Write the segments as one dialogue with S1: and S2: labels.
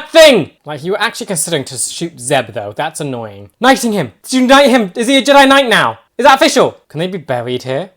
S1: thing! Like, you were actually considering to shoot Zeb, though. That's annoying. Knighting him! Did you knight him? Is he a Jedi Knight now? Is that official? Can they be buried here?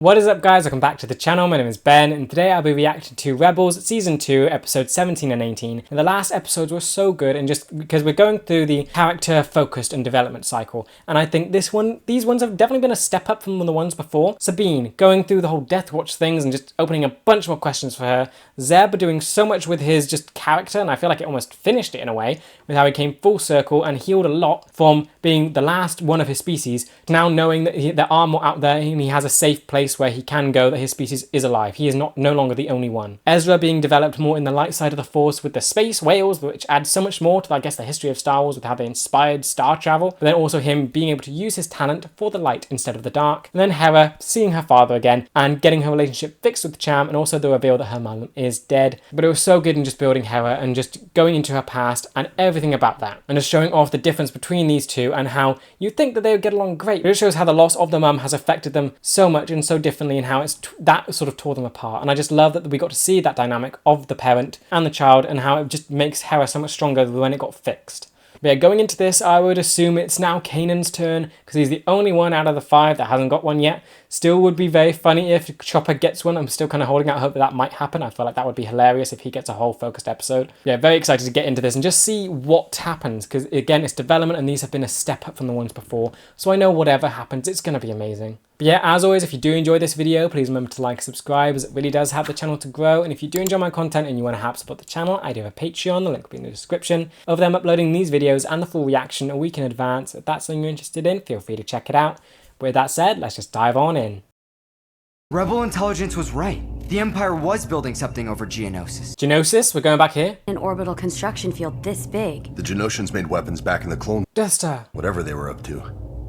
S1: What is up, guys? Welcome back to the channel. My name is Ben, and today I'll be reacting to Rebels Season 2, Episodes 17 and 18. And the last episodes were so good, and just because we're going through the character-focused and development cycle. And I think these ones have definitely been a step up from the ones before. Sabine, going through the whole Death Watch things and just opening a bunch more questions for her. Zeb doing so much with his just character, and I feel like it almost finished it in a way, with how he came full circle and healed a lot from being the last one of his species, to now knowing that there are more out there and he has a safe place where he can go, that his species is alive. He is no longer the only one. Ezra being developed more in the light side of the Force with the space whales, which adds so much more to, I guess, the history of Star Wars with how they inspired star travel, but then also him being able to use his talent for the light instead of the dark. And then Hera seeing her father again and getting her relationship fixed with Cham, and also the reveal that her mum is dead. But it was so good in just building Hera and just going into her past and everything about that, and just showing off the difference between these two and how you'd think that they would get along great. But it shows how the loss of the mum has affected them so much and so differently, and how it's that sort of tore them apart. And I just love that we got to see that dynamic of the parent and the child, and how it just makes Hera so much stronger when it got fixed. But yeah, going into this, I would assume it's now Kanan's turn, because he's the only one out of the 5 that hasn't got one yet. Still would be very funny if Chopper gets one. I'm still kind of holding out hope that might happen. I feel like that would be hilarious if he gets a whole focused episode. Yeah, very excited to get into this and just see what happens, because again, it's development and these have been a step up from the ones before. So I know whatever happens, it's going to be amazing. But yeah, as always, if you do enjoy this video, please remember to like and subscribe, as it really does help the channel to grow. And if you do enjoy my content and you want to help support the channel, I do have a Patreon, the link will be in the description, of them uploading these videos and the full reaction a week in advance. If that's something you're interested in, feel free to check it out. But with that said, let's just dive on in.
S2: Rebel intelligence was right. The Empire was building something over Geonosis.
S1: Geonosis, we're going back here.
S3: An orbital construction field this big.
S4: The Genosians made weapons back in the clone.
S1: Death Star.
S4: Whatever they were up to.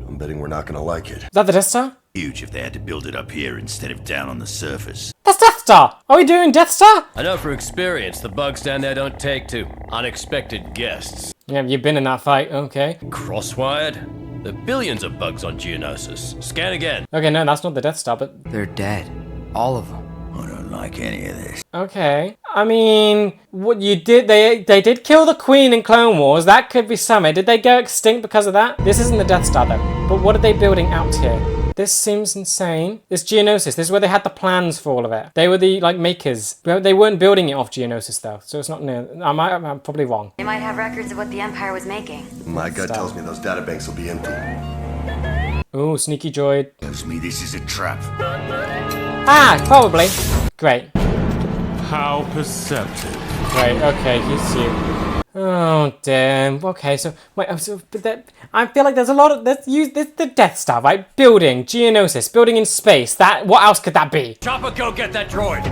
S4: I'm betting we're not gonna like it.
S1: Is that the Death Star?
S5: Huge if they had to build it up here instead of down on the surface.
S1: That's Death Star! Are we doing Death Star?
S6: I know from experience the bugs down there don't take to unexpected guests.
S1: Yeah, you've been in that fight, okay.
S6: Crosswired? There are billions of bugs on Geonosis. Scan again.
S1: Okay, no, that's not the Death Star, but...
S2: They're dead. All of them.
S5: I don't like any of this.
S1: Okay. I mean, what you did, they did kill the Queen in Clone Wars. That could be something. Did they go extinct because of that? This isn't the Death Star, though. But what are they building out here? This seems insane. This Geonosis, this is where they had the plans for all of it. They were the, like, makers. They weren't building it off Geonosis, though. So it's not near. I'm probably wrong.
S3: They might have records of what the Empire was making.
S4: My gut tells me those databanks will be empty.
S1: Ooh, sneaky droid.
S5: Tells me this is a trap.
S1: Ah, probably. Great.
S7: How perceptive.
S1: Great, okay, he's you. Oh, damn. Okay, so, wait, I feel like there's a lot of, this the Death Star, right? Building, Geonosis, building in space. What else could that be?
S6: Chopper, go get that droid!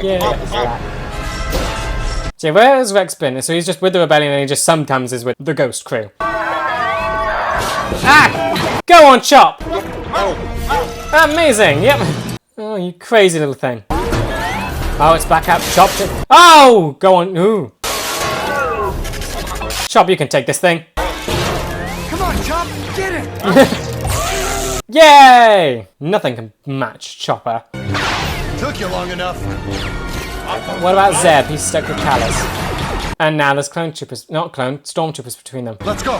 S1: Yeah, that. So where has Rex been? So he's just with the rebellion and he just sometimes is with the ghost crew. Ah! Go on, Chop! Amazing, yep. Oh, you crazy little thing. Oh, it's back out. Chop. Oh! Go on. Ooh. Chop, you can take this thing.
S2: Come on, Chop, get it!
S1: Yay! Nothing can match Chopper.
S4: Took you long enough.
S1: What about Zeb? He's stuck with Callus. And now there's stormtroopers between them.
S4: Let's go.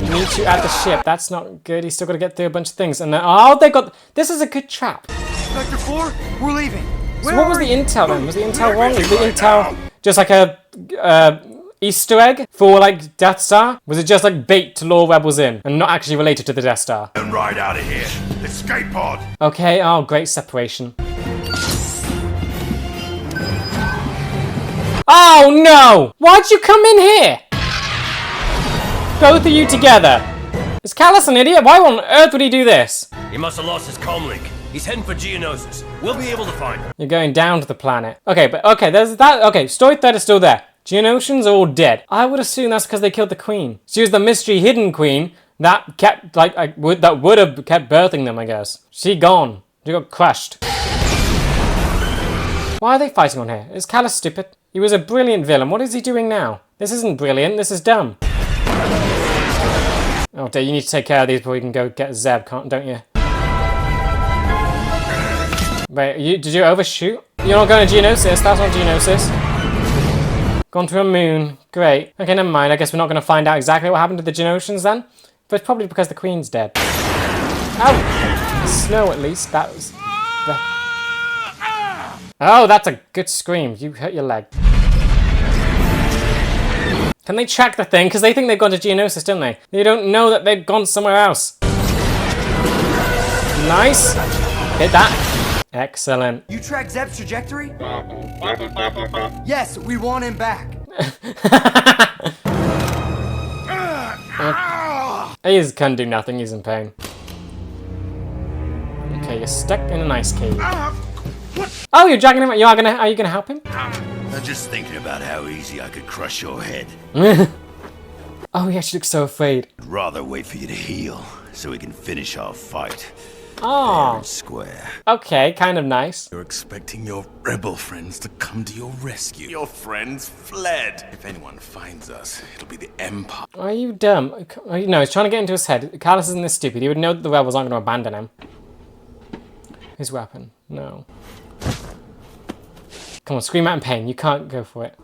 S1: Meet you at the ship. That's not good. He's still got to get through a bunch of things. And then, oh, they got. This is a good trap.
S2: Sector 4, we're leaving.
S1: So what was the intel then? Was the intel wrong? Was the intel just like a Easter egg for like Death Star? Was it just like bait to lure rebels in and not actually related to the Death Star?
S5: And right out of here. Escape pod.
S1: Okay. Oh, great separation. Oh no! Why'd you come in here? Both of you together. Is Callus an idiot? Why on earth would he do this?
S6: He must have lost his comm link. He's heading for Geonosis. We'll be able to find him.
S1: You're going down to the planet. Okay, but okay, there's that. Okay, story thread is still there. Geonosians are all dead. I would assume that's because they killed the queen. She was the mystery hidden queen that kept, like, that would have kept birthing them, I guess. She gone. She got crushed. Why are they fighting on here? Is Callus stupid? He was a brilliant villain. What is he doing now? This isn't brilliant. This is dumb. Oh dear, you need to take care of these before you can go get Zeb, don't you? Wait, did you overshoot? You're not going to Geonosis. That's not Geonosis. Gone to a moon. Great. Okay, never mind. I guess we're not going to find out exactly what happened to the Genosians then. But it's probably because the Queen's dead. Oh! Snow, at least. That was... Oh, that's a good scream. You hurt your leg. Can they track the thing? Because they think they've gone to Geonosis, don't they? They don't know that they've gone somewhere else. Nice. Hit that. Excellent.
S2: You tracked Zeb's trajectory? Yes, we want him back.
S1: He can't do nothing. He's in pain. Okay, you're stuck in an ice cave. Oh, you're dragging him. Are you gonna help him?
S5: I'm just thinking about how easy I could crush your head.
S1: Oh, he actually looks so afraid.
S5: I'd rather wait for you to heal, so we can finish our fight.
S1: Oh,
S5: Square.
S1: okay, kind of nice.
S8: You're expecting your rebel friends to come to your rescue. Your friends fled. If anyone finds us, it'll be the Empire.
S1: Are you dumb? No, he's trying to get into his head. Callus isn't this stupid. He would know that the rebels aren't going to abandon him. His weapon. No. Come on, scream out in pain. You can't go for it.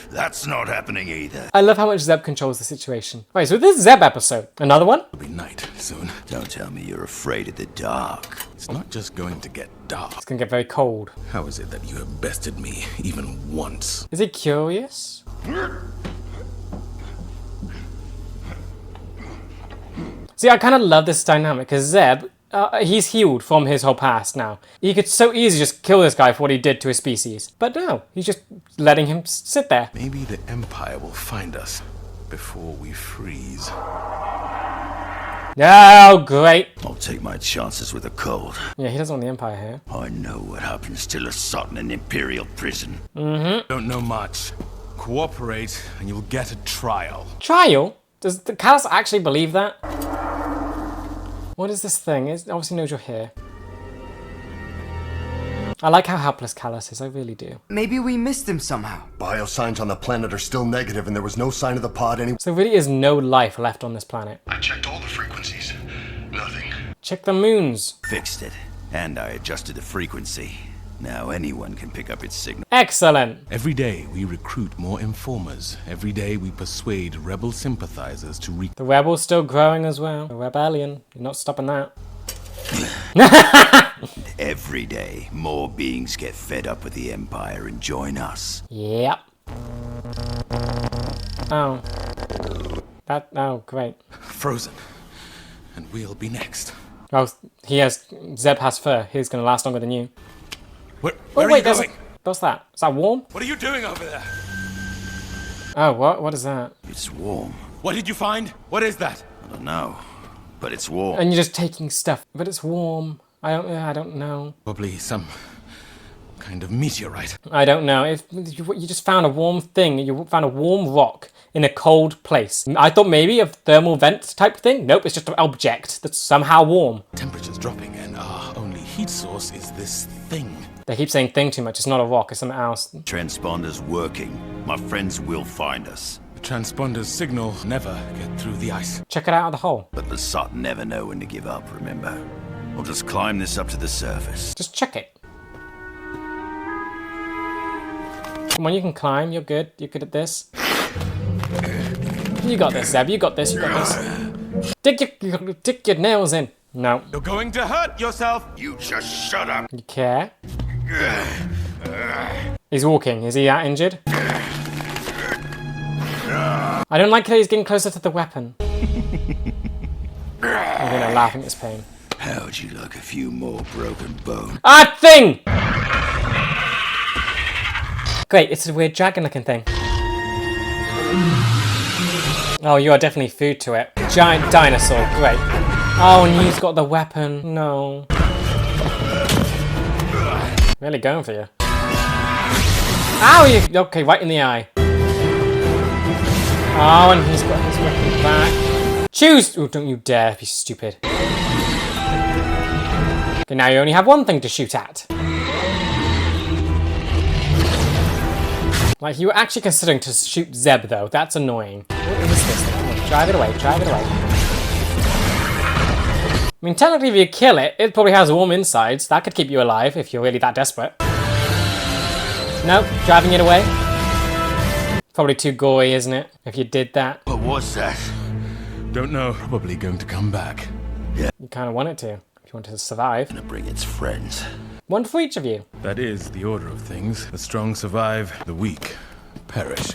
S5: That's not happening either.
S1: I love how much Zeb controls the situation. Right, so this Zeb episode. Another one?
S8: It'll be night soon.
S5: Don't tell me you're afraid of the dark.
S8: It's not just going to get dark.
S1: It's gonna get very cold.
S8: How is it that you have bested me even once?
S1: Is he curious? See, I kind of love this dynamic because Zeb, he's healed from his whole past now. He could so easily just kill this guy for what he did to his species. But no, he's just letting him sit there.
S8: Maybe the Empire will find us before we freeze.
S1: Oh, great.
S5: I'll take my chances with a cold.
S1: Yeah, he doesn't want the Empire here.
S5: I know what happens to Lasot in an Imperial prison.
S8: Don't know much. Cooperate and you'll get a trial.
S1: Trial? Does the Callus actually believe that? What is this thing? It obviously knows you're here. I like how helpless Callus is, I really do.
S2: Maybe we missed him somehow.
S4: Biosigns on the planet are still negative and there was no sign of the pod anywhere.
S1: So there really is no life left on this planet.
S4: I checked all the frequencies. Nothing.
S1: Check the moons.
S5: Fixed it, and I adjusted the frequency. Now anyone can pick up its signal.
S1: Excellent.
S8: Every day we recruit more informers. Every day we persuade rebel sympathizers to
S1: The rebel's still growing as well. The rebellion. You're not stopping that.
S5: Every day, more beings get fed up with the Empire and join us.
S1: Yep. Oh. Oh, great.
S8: frozen. And we'll be next.
S1: Oh, Zeb has fur. He's gonna last longer than you.
S8: Where
S1: Oh,
S8: are
S1: wait,
S8: you going?
S1: what's that? Is that warm?
S8: What are you doing over there?
S1: Oh, what is that?
S5: It's warm.
S8: What did you find? What is that?
S5: I don't know, but it's warm.
S1: And you're just taking stuff, but it's warm. I don't know.
S8: Probably some kind of meteorite.
S1: I don't know. If you just found a warm thing, you found a warm rock in a cold place. I thought maybe a thermal vent type thing. Nope, it's just an object that's somehow warm.
S8: Temperature's dropping and our only heat source is this thing.
S1: They keep saying thing too much. It's not a rock, it's something else.
S5: Transponder's working. My friends will find us.
S8: The transponder's signal never get through the ice.
S1: Check it out of the hole.
S5: But the Sot never know when to give up, remember? We'll just climb this up to the surface.
S1: Just check it. Come on, you can climb. You're good. You're good at this. You got this, Zeb. You got this. You got this. Dig your nails in. No.
S8: You're going to hurt yourself.
S5: You just shut up.
S1: You care? He's walking. Is he that injured? I don't like that he's getting closer to the weapon. I'm gonna laugh at his pain.
S5: How'd you like a few more broken bones?
S1: Ah, thing! Great, it's a weird dragon-looking thing. Oh, you are definitely food to it. Giant dinosaur, great. Oh, and he's got the weapon. No. Really going for you. Ow, you... Okay, right in the eye. Oh, and he's got his weapon back. Choose! Oh, don't you dare be stupid. Okay, now you only have one thing to shoot at. Like, you were actually considering to shoot Zeb, though. That's annoying. What is this thing? Come on, drive it away, drive it away. I mean, technically, if you kill it, it probably has warm insides. That could keep you alive if you're really that desperate. Nope, driving it away. Probably too gory, isn't it? If you did that.
S5: What was that?
S8: Don't know. Probably going to come back.
S1: You kind of want it to. If you want to survive.
S5: Gonna bring its friends.
S1: One for each of you.
S8: That is the order of things. The strong survive, the weak perish.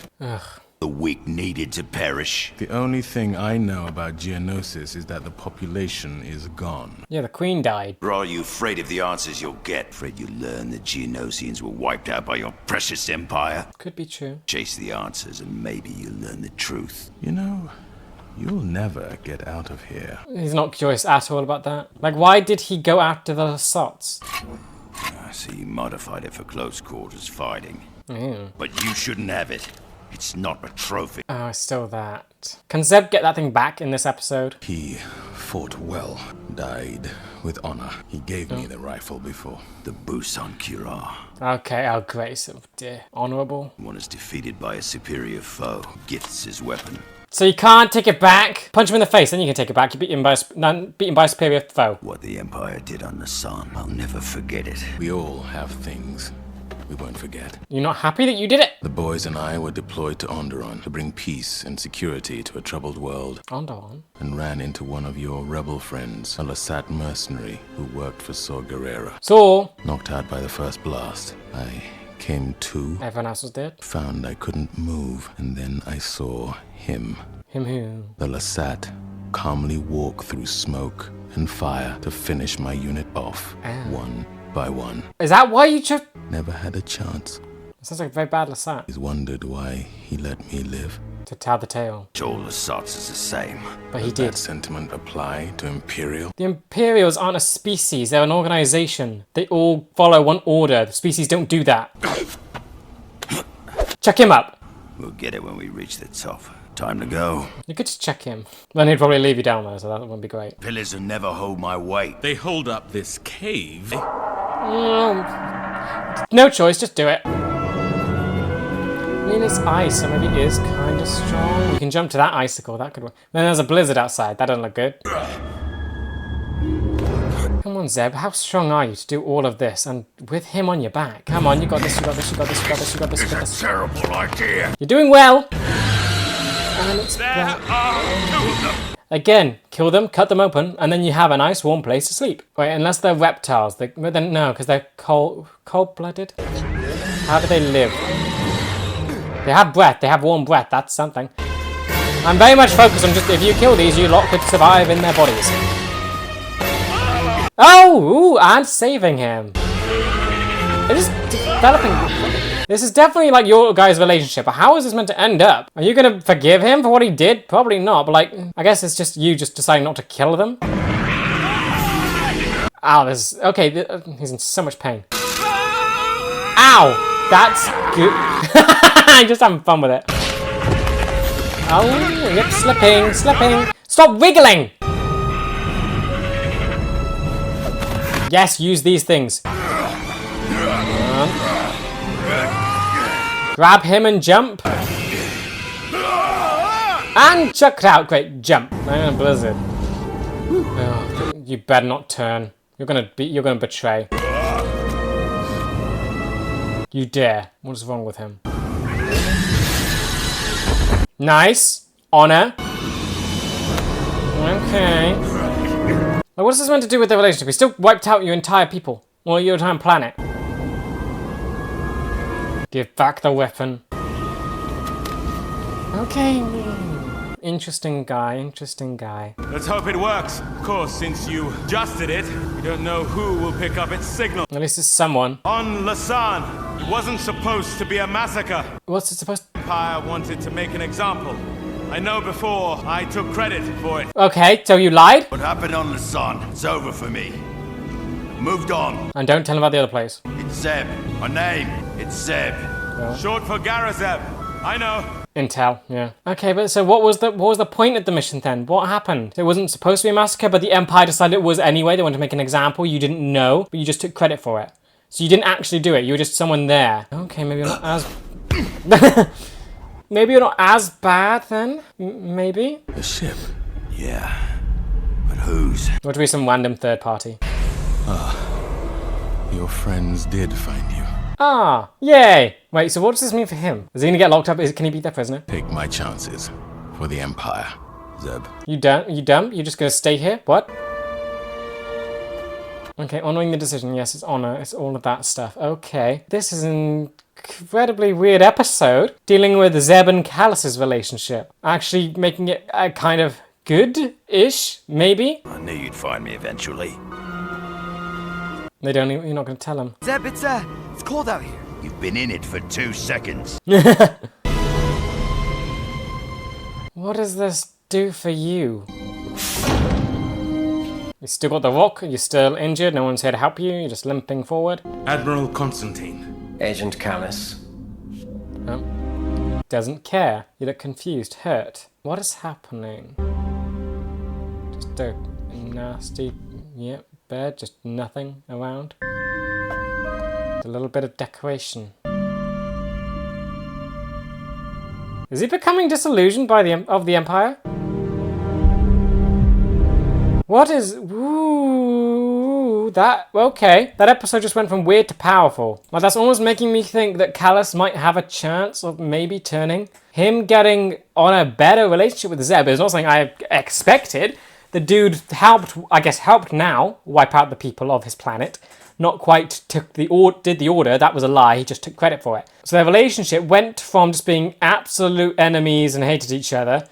S5: The weak needed to perish.
S8: The only thing I know about Geonosis is that the population is gone.
S1: Yeah, the queen died.
S5: Or are you afraid of the answers you'll get? Afraid you'll learn the Geonosians were wiped out by your precious empire?
S1: Could be true.
S5: Chase the answers and maybe you'll learn the truth.
S8: You know, you'll never get out of here.
S1: He's not curious at all about that. Like, why did he go after the Lassots?
S5: I see you modified it for close quarters fighting.
S1: Mm.
S5: But you shouldn't have it. It's not a trophy.
S1: Oh, it's still that. Can Zeb get that thing back in this episode?
S8: He fought well, died with honor. He gave me the rifle before.
S5: The Busan Kira.
S1: Okay, oh great, oh dear. Honourable.
S5: One is defeated by a superior foe, gifts his weapon.
S1: So you can't take it back? Punch him in the face, then you can take it back. You beat him by a superior foe.
S5: What the Empire did on the Sun, I'll never forget it.
S8: We all have things we won't forget.
S1: You're not happy that you did it?
S8: The boys and I were deployed to Onderon to bring peace and security to a troubled world.
S1: Onderon?
S8: And ran into one of your rebel friends, a Lasat mercenary who worked for Saw Gerrera.
S1: So?
S8: Knocked out by the first blast. I came to.
S1: Everyone else was dead?
S8: Found I couldn't move, and then I saw him.
S1: Him who?
S8: The Lasat calmly walk through smoke and fire to finish my unit off, one by one.
S1: Is that why you chose?
S8: Never had a chance.
S1: Sounds like a very bad Lasat.
S8: He's wondered why he let me live.
S1: To tell the tale.
S5: All the Sots is the same.
S1: But he
S8: Does
S1: did.
S8: that sentiment apply to Imperial?
S1: The Imperials aren't a species, they're an organization. They all follow one order. The species don't do that. Check him up.
S5: We'll get it when we reach the top. Time to go.
S1: You could just check him. Then he'd probably leave you down there, so that wouldn't be great.
S5: Pillars will never hold my weight.
S7: They hold up this cave.
S1: No choice, just do it. I mean, it's ice, so maybe it is kind of strong. You can jump to that icicle, that could work. Then there's a blizzard outside, that doesn't look good. Come on, Zeb, how strong are you to do all of this? And with him on your back. Come on, you got this, you got this, you got this, you got this, you got this, you got this.
S5: Terrible idea.
S1: You're doing well. And it's again, kill them, cut them open, and then you have a nice warm place to sleep. Wait, unless they're reptiles. No, because they're cold-blooded. How do they live? They have breath, they have warm breath, that's something. I'm very much focused on just, if you kill these, you lot could survive in their bodies. Oh, ooh, and saving him. It is developing. This is definitely like your guys' relationship. How is this meant to end up? Are you gonna forgive him for what he did? Probably not, but like, I guess it's just you just deciding not to kill them. Ow, this, okay, he's in so much pain. Ow, that's good. I'm just having fun with it. Oh, yep, slipping, slipping. Stop wiggling! Yes, use these things. Grab him and jump. And chuck it out. Great, jump. And blizzard. Oh, you better not turn. You're gonna betray. You dare. What is wrong with him? Nice. Honor. Okay. Now, what is this meant to do with the relationship? He still wiped out your entire people. Or your entire planet. Give back the weapon. Okay. Interesting guy, interesting guy.
S7: Let's hope it works. Of course, since you just did it, we don't know who will pick up its signal.
S1: At least it's someone.
S7: On Lasan, it wasn't supposed to be a massacre.
S1: What's it supposed to...
S7: Empire wanted to make an example. I know before I took credit for it.
S1: Okay, so you lied?
S5: What happened on the Sun? It's over for me. Moved on.
S1: And don't tell him about the other place.
S5: It's Zeb. My name. It's Zeb.
S7: Short for Garazeb. I know.
S1: Intel, yeah. Okay, but so what was the point of the mission then? What happened? It wasn't supposed to be a massacre, but the Empire decided it was anyway. They wanted to make an example. You didn't know, but you just took credit for it. So you didn't actually do it. You were just someone there. Okay, maybe I'm not as... Maybe you're not as bad then? Maybe?
S8: The ship.
S5: Yeah. But whose?
S1: Or to be some random third party.
S8: Your friends did find you.
S1: Ah, yay! Wait, so what does this mean for him? Is he gonna get locked up? Can he be their prisoner?
S8: Take my chances for the Empire, Zeb.
S1: You dumb? You're just gonna stay here? What? Okay, honoring the decision. Yes, it's honor. It's all of that stuff. Okay. This is an incredibly weird episode dealing with Zeb and Callus's relationship. Actually making it kind of good-ish, maybe?
S5: I knew you'd find me eventually.
S1: They don't even, you're not going to tell him.
S2: Zeb, it's cold out here.
S5: You've been in it for 2 seconds.
S1: What does this do for you? You still got the rock, you're still injured, no one's here to help you, you're just limping forward.
S8: Admiral Constantine.
S6: Agent Callus.
S1: Oh. Doesn't care. You look confused, hurt. What is happening? Just a nasty, bed, just nothing around. A little bit of decoration. Is he becoming disillusioned by the Empire? What is... Ooh, that... Okay. That episode just went from weird to powerful. Like, that's almost making me think that Callus might have a chance of maybe turning. Him getting on a better relationship with Zeb is not something I expected. The dude helped now wipe out the people of his planet. Not quite did the order. That was a lie. He just took credit for it. So their relationship went from just being absolute enemies and hated each other,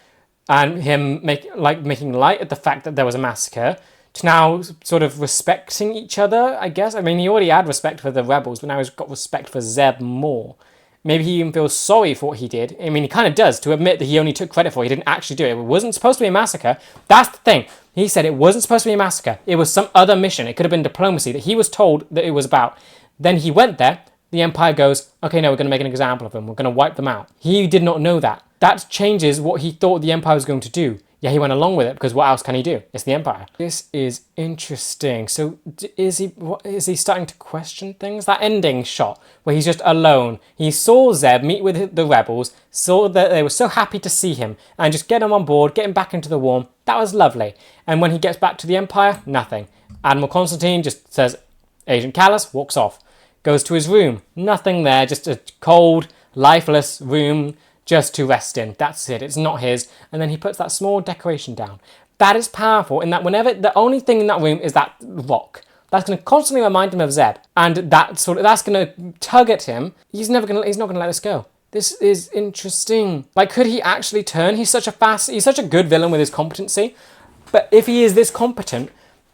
S1: and him making light of the fact that there was a massacre, to now sort of respecting each other, I guess. I mean, he already had respect for the rebels, but now he's got respect for Zeb more. Maybe he even feels sorry for what he did. I mean, he kind of does, to admit that he only took credit for it. He didn't actually do it. It wasn't supposed to be a massacre. That's the thing. He said it wasn't supposed to be a massacre. It was some other mission. It could have been diplomacy that he was told that it was about. Then he went there. The Empire goes, okay, no, we're going to make an example of them. We're going to wipe them out. He did not know that. That changes what he thought the Empire was going to do. Yeah, he went along with it because what else can he do? It's the Empire. This is interesting. So is he starting to question things? That ending shot where he's just alone. He saw Zeb meet with the rebels, saw that they were so happy to see him and just get him on board, get him back into the warm. That was lovely. And when he gets back to the Empire, nothing. Admiral Constantine just says, Agent Callus, walks off. Goes to his room. Nothing there, just a cold, lifeless room just to rest in. That's it. It's not his. And then he puts that small decoration down. That is powerful in that whenever the only thing in that room is that rock. That's going to constantly remind him of Zeb, and that's going to tug at him. He's not going to let this go. This is interesting. Like, could he actually turn? He's such a good villain with his competency. But if he is this competent,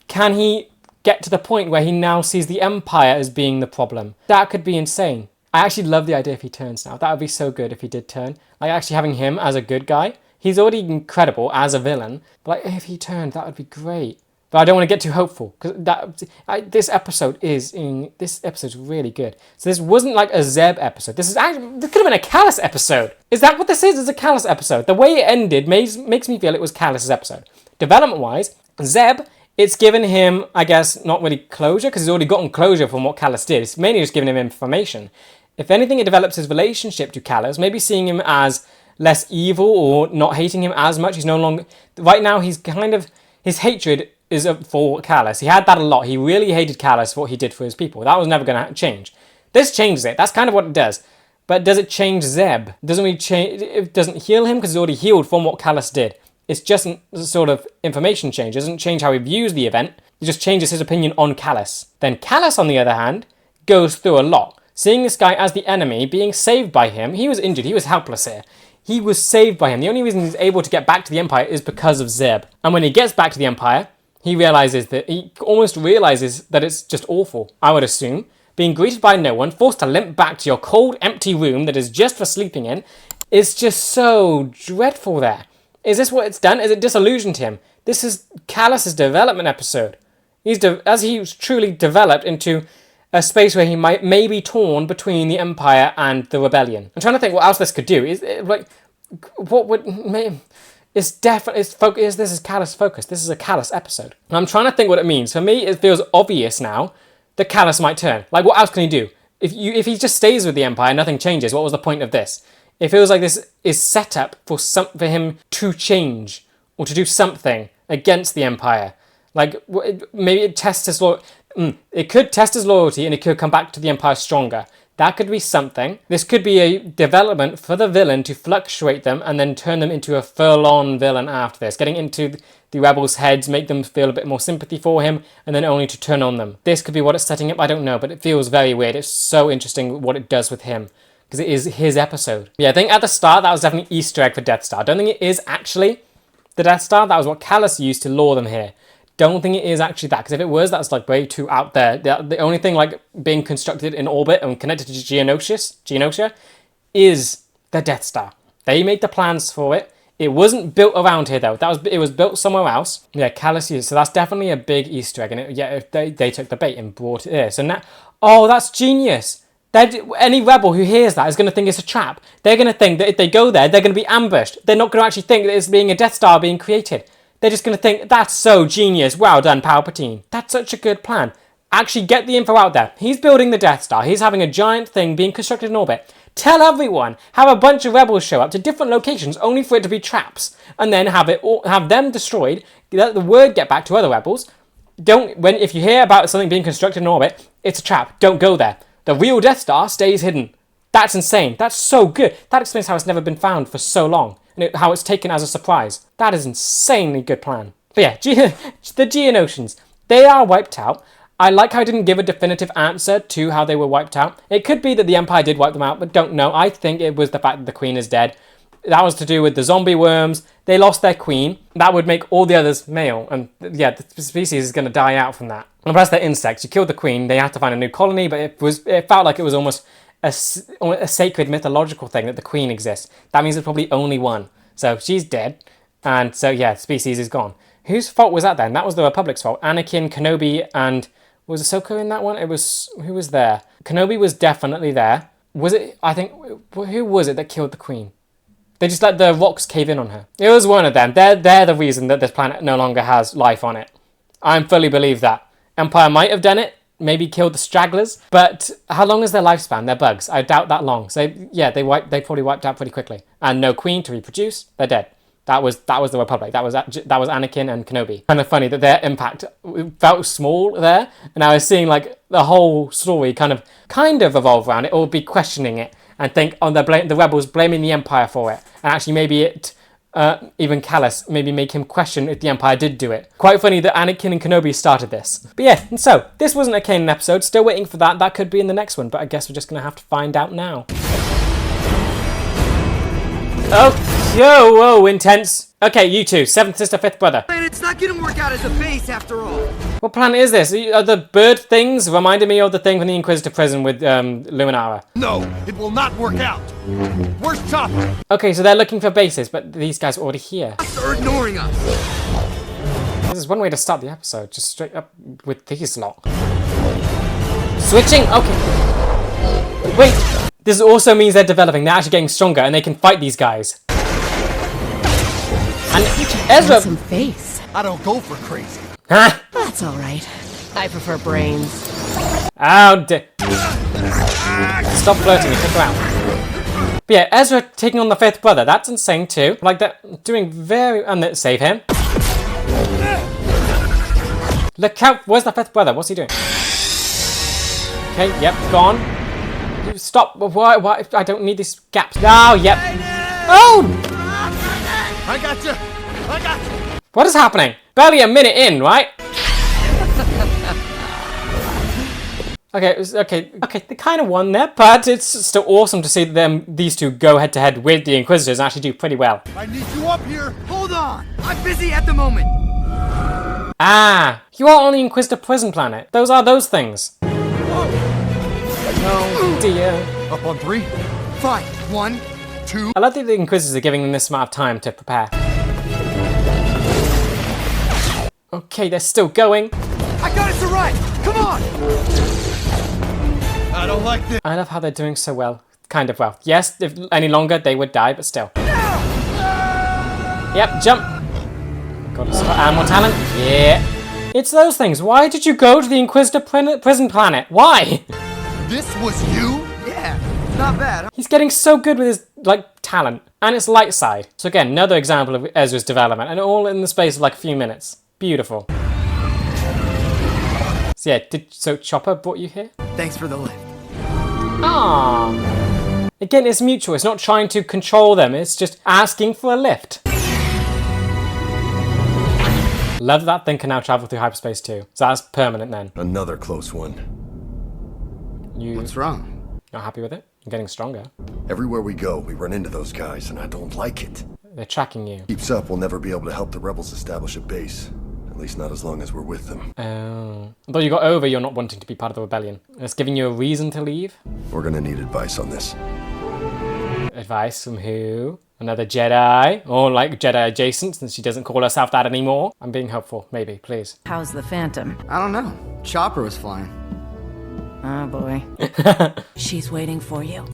S1: can he get to the point where he now sees the Empire as being the problem? That could be insane. I actually love the idea if he turns now. That would be so good if he did turn. Like, actually having him as a good guy. He's already incredible as a villain. But like, if he turned, that would be great. But I don't want to get too hopeful, because this episode is really good. So this wasn't like a Zeb episode. This could have been a Callus episode. Is that what this is? It's a Callus episode. The way it ended makes me feel it was Callus's episode. Development-wise, Zeb, it's given him, I guess, not really closure, because he's already gotten closure from what Callus did. It's mainly just giving him information. If anything, it develops his relationship to Callus, maybe seeing him as less evil or not hating him as much. He's no longer... Right now, he's kind of... His hatred is for Callus. He had that a lot. He really hated Callus for what he did for his people. That was never going to change. This changes it. That's kind of what it does. But does it change Zeb? It doesn't heal him because he's already healed from what Callus did. It's just a sort of information change. It doesn't change how he views the event. It just changes his opinion on Callus. Then Callus, on the other hand, goes through a lot. Seeing this guy as the enemy, being saved by him. He was injured. He was helpless here. He was saved by him. The only reason he's able to get back to the Empire is because of Zeb. And when he gets back to the Empire, he almost realizes that it's just awful, I would assume. Being greeted by no one, forced to limp back to your cold, empty room that is just for sleeping in, is just so dreadful there. Is this what it's done? Is it disillusioned him? This is Callus's development episode. As he's truly developed into a space where he may be torn between the Empire and the Rebellion. I'm trying to think what else this could do. This is Callus focus. This is a Callus episode. And I'm trying to think what it means. For me, it feels obvious now that Callus might turn. Like, what else can he do? If he just stays with the Empire, nothing changes. What was the point of this? It feels like this is set up for him to change or to do something against the Empire. Like, maybe it tests his loyalty. It could test his loyalty and it could come back to the Empire stronger. That could be something. This could be a development for the villain to fluctuate them and then turn them into a full-on villain after this. Getting into the rebels' heads, make them feel a bit more sympathy for him, and then only to turn on them. This could be what it's setting up, I don't know, but it feels very weird. It's so interesting what it does with him, because it is his episode. Yeah, I think at the start, that was definitely Easter egg for Death Star. I don't think it is actually the Death Star. That was what Callus used to lure them here. Don't think it is actually that, because if it was, that's like way too out there. The only thing like being constructed in orbit and connected to Geonosia is the Death Star. They made the plans for it. It wasn't built around here though. It was built somewhere else. Yeah, Callus used. So that's definitely a big Easter egg. And if they took the bait and brought it here. So now, oh, that's genius. Any rebel who hears that is going to think it's a trap. They're going to think that if they go there, they're going to be ambushed. They're not going to actually think that it's being a Death Star being created. They're just going to think, that's so genius. Well done, Palpatine. That's such a good plan. Actually get the info out there. He's building the Death Star. He's having a giant thing being constructed in orbit. Tell everyone. Have a bunch of rebels show up to different locations only for it to be traps. And then have them destroyed. Let the word get back to other rebels. If you hear about something being constructed in orbit, it's a trap. Don't go there. The real Death Star stays hidden. That's insane. That's so good. That explains how it's never been found for so long. And how it's taken as a surprise. That is insanely good plan. But yeah, the Geonosians, they are wiped out. I like how I didn't give a definitive answer to how they were wiped out. It could be that the Empire did wipe them out, but don't know. I think it was the fact that the Queen is dead. That was to do with the zombie worms. They lost their queen. That would make all the others male. And yeah, the species is going to die out from that. And plus they're insects. You killed the queen, they had to find a new colony, but it felt like it was almost a sacred mythological thing that the queen exists. That means there's probably only one. So she's dead. And so yeah, the species is gone. Whose fault was that then? That was the Republic's fault. Anakin, Kenobi, and was Ahsoka in that one? Who was there? Kenobi was definitely there. Was it, I think, who was it that killed the queen? They just let the rocks cave in on her. It was one of them. They're the reason that this planet no longer has life on it. I fully believe that. Empire might have done it, maybe killed the stragglers, but how long is their lifespan? They're bugs. I doubt that long. So yeah, they probably wiped out pretty quickly. And no queen to reproduce, they're dead. That was the Republic. That was Anakin and Kenobi. Kind of funny that their impact felt small there, and I was seeing like the whole story kind of evolve around it, or be questioning it and think, oh, the rebels blaming the Empire for it, and actually maybe it. Even Callus, maybe make him question if the Empire did do it. Quite funny that Anakin and Kenobi started this. But yeah, and so, this wasn't a Kanan episode, still waiting for that. That could be in the next one, but I guess we're just going to have to find out now. Oh, whoa, intense. Okay, you two, 7th sister, 5th brother.
S2: Man, it's not gonna work out as a base after all.
S1: What planet is this? Are the bird things reminding me of the thing from the Inquisitor prison with Luminara?
S4: No, it will not work out. Where's Chopper?
S1: Okay, so they're looking for bases, but these guys are already here.
S2: They're ignoring us.
S1: This is one way to start the episode, just straight up with these lot. Switching? Okay. Wait, this also means they're developing. They're actually getting stronger and they can fight these guys. And Ezra...
S9: Some face.
S4: I don't go for crazy.
S1: Huh?
S9: That's all right. I prefer brains.
S1: Oh, stop flirting, stick around. But yeah, Ezra taking on the 5th brother. That's insane too. Like, they're doing very... And they save him. Look out, where's the 5th brother? What's he doing? Okay, yep, gone. You stop, why, I don't need these gaps. Oh, yep. Oh!
S4: I got you.
S1: What is happening? Barely a minute in, right? Okay, they kind of won there, but it's still awesome to see these two go head to head with the Inquisitors and actually do pretty well.
S4: I need you up here.
S2: Hold on, I'm busy at the moment.
S1: Ah, you are on the Inquisitor prison planet. Those are those things.
S2: No.
S1: Dear.
S4: Up on 3.
S2: Fine. 1, 2.
S1: I love that the Inquisitors are giving them this amount of time to prepare. Okay, they're still going.
S2: I got us a right. Come on.
S4: I don't like this.
S1: I love how they're doing so well. Kind of well. Yes, if any longer they would die, but still. Yep, jump. Got us more talent. Yeah. It's those things. Why did you go to the Inquisitor prison planet? Why?
S4: This was you?
S2: Yeah, not bad.
S1: He's getting so good with his, talent. And it's light side. So again, another example of Ezra's development. And all in the space of, a few minutes. Beautiful. So yeah, so Chopper brought you here?
S2: Thanks for the lift.
S1: Ah. Again, it's mutual. It's not trying to control them. It's just asking for a lift. Love that thing can now travel through hyperspace too. So that's permanent then.
S4: Another close one.
S2: What's wrong?
S1: Not happy with it? You're getting stronger.
S4: Everywhere we go, we run into those guys, and I don't like it.
S1: They're tracking you.
S4: Keeps up, we'll never be able to help the rebels establish a base. At least not as long as we're with them.
S1: Oh. Although you got over you're not wanting to be part of the rebellion. It's giving you a reason to leave.
S4: We're gonna need advice on this.
S1: Advice from who? Another Jedi? Or like Jedi adjacent, since she doesn't call herself that anymore? I'm being helpful. Maybe, please.
S9: How's the Phantom?
S2: I don't know. Chopper was flying.
S9: Oh boy. She's waiting for you.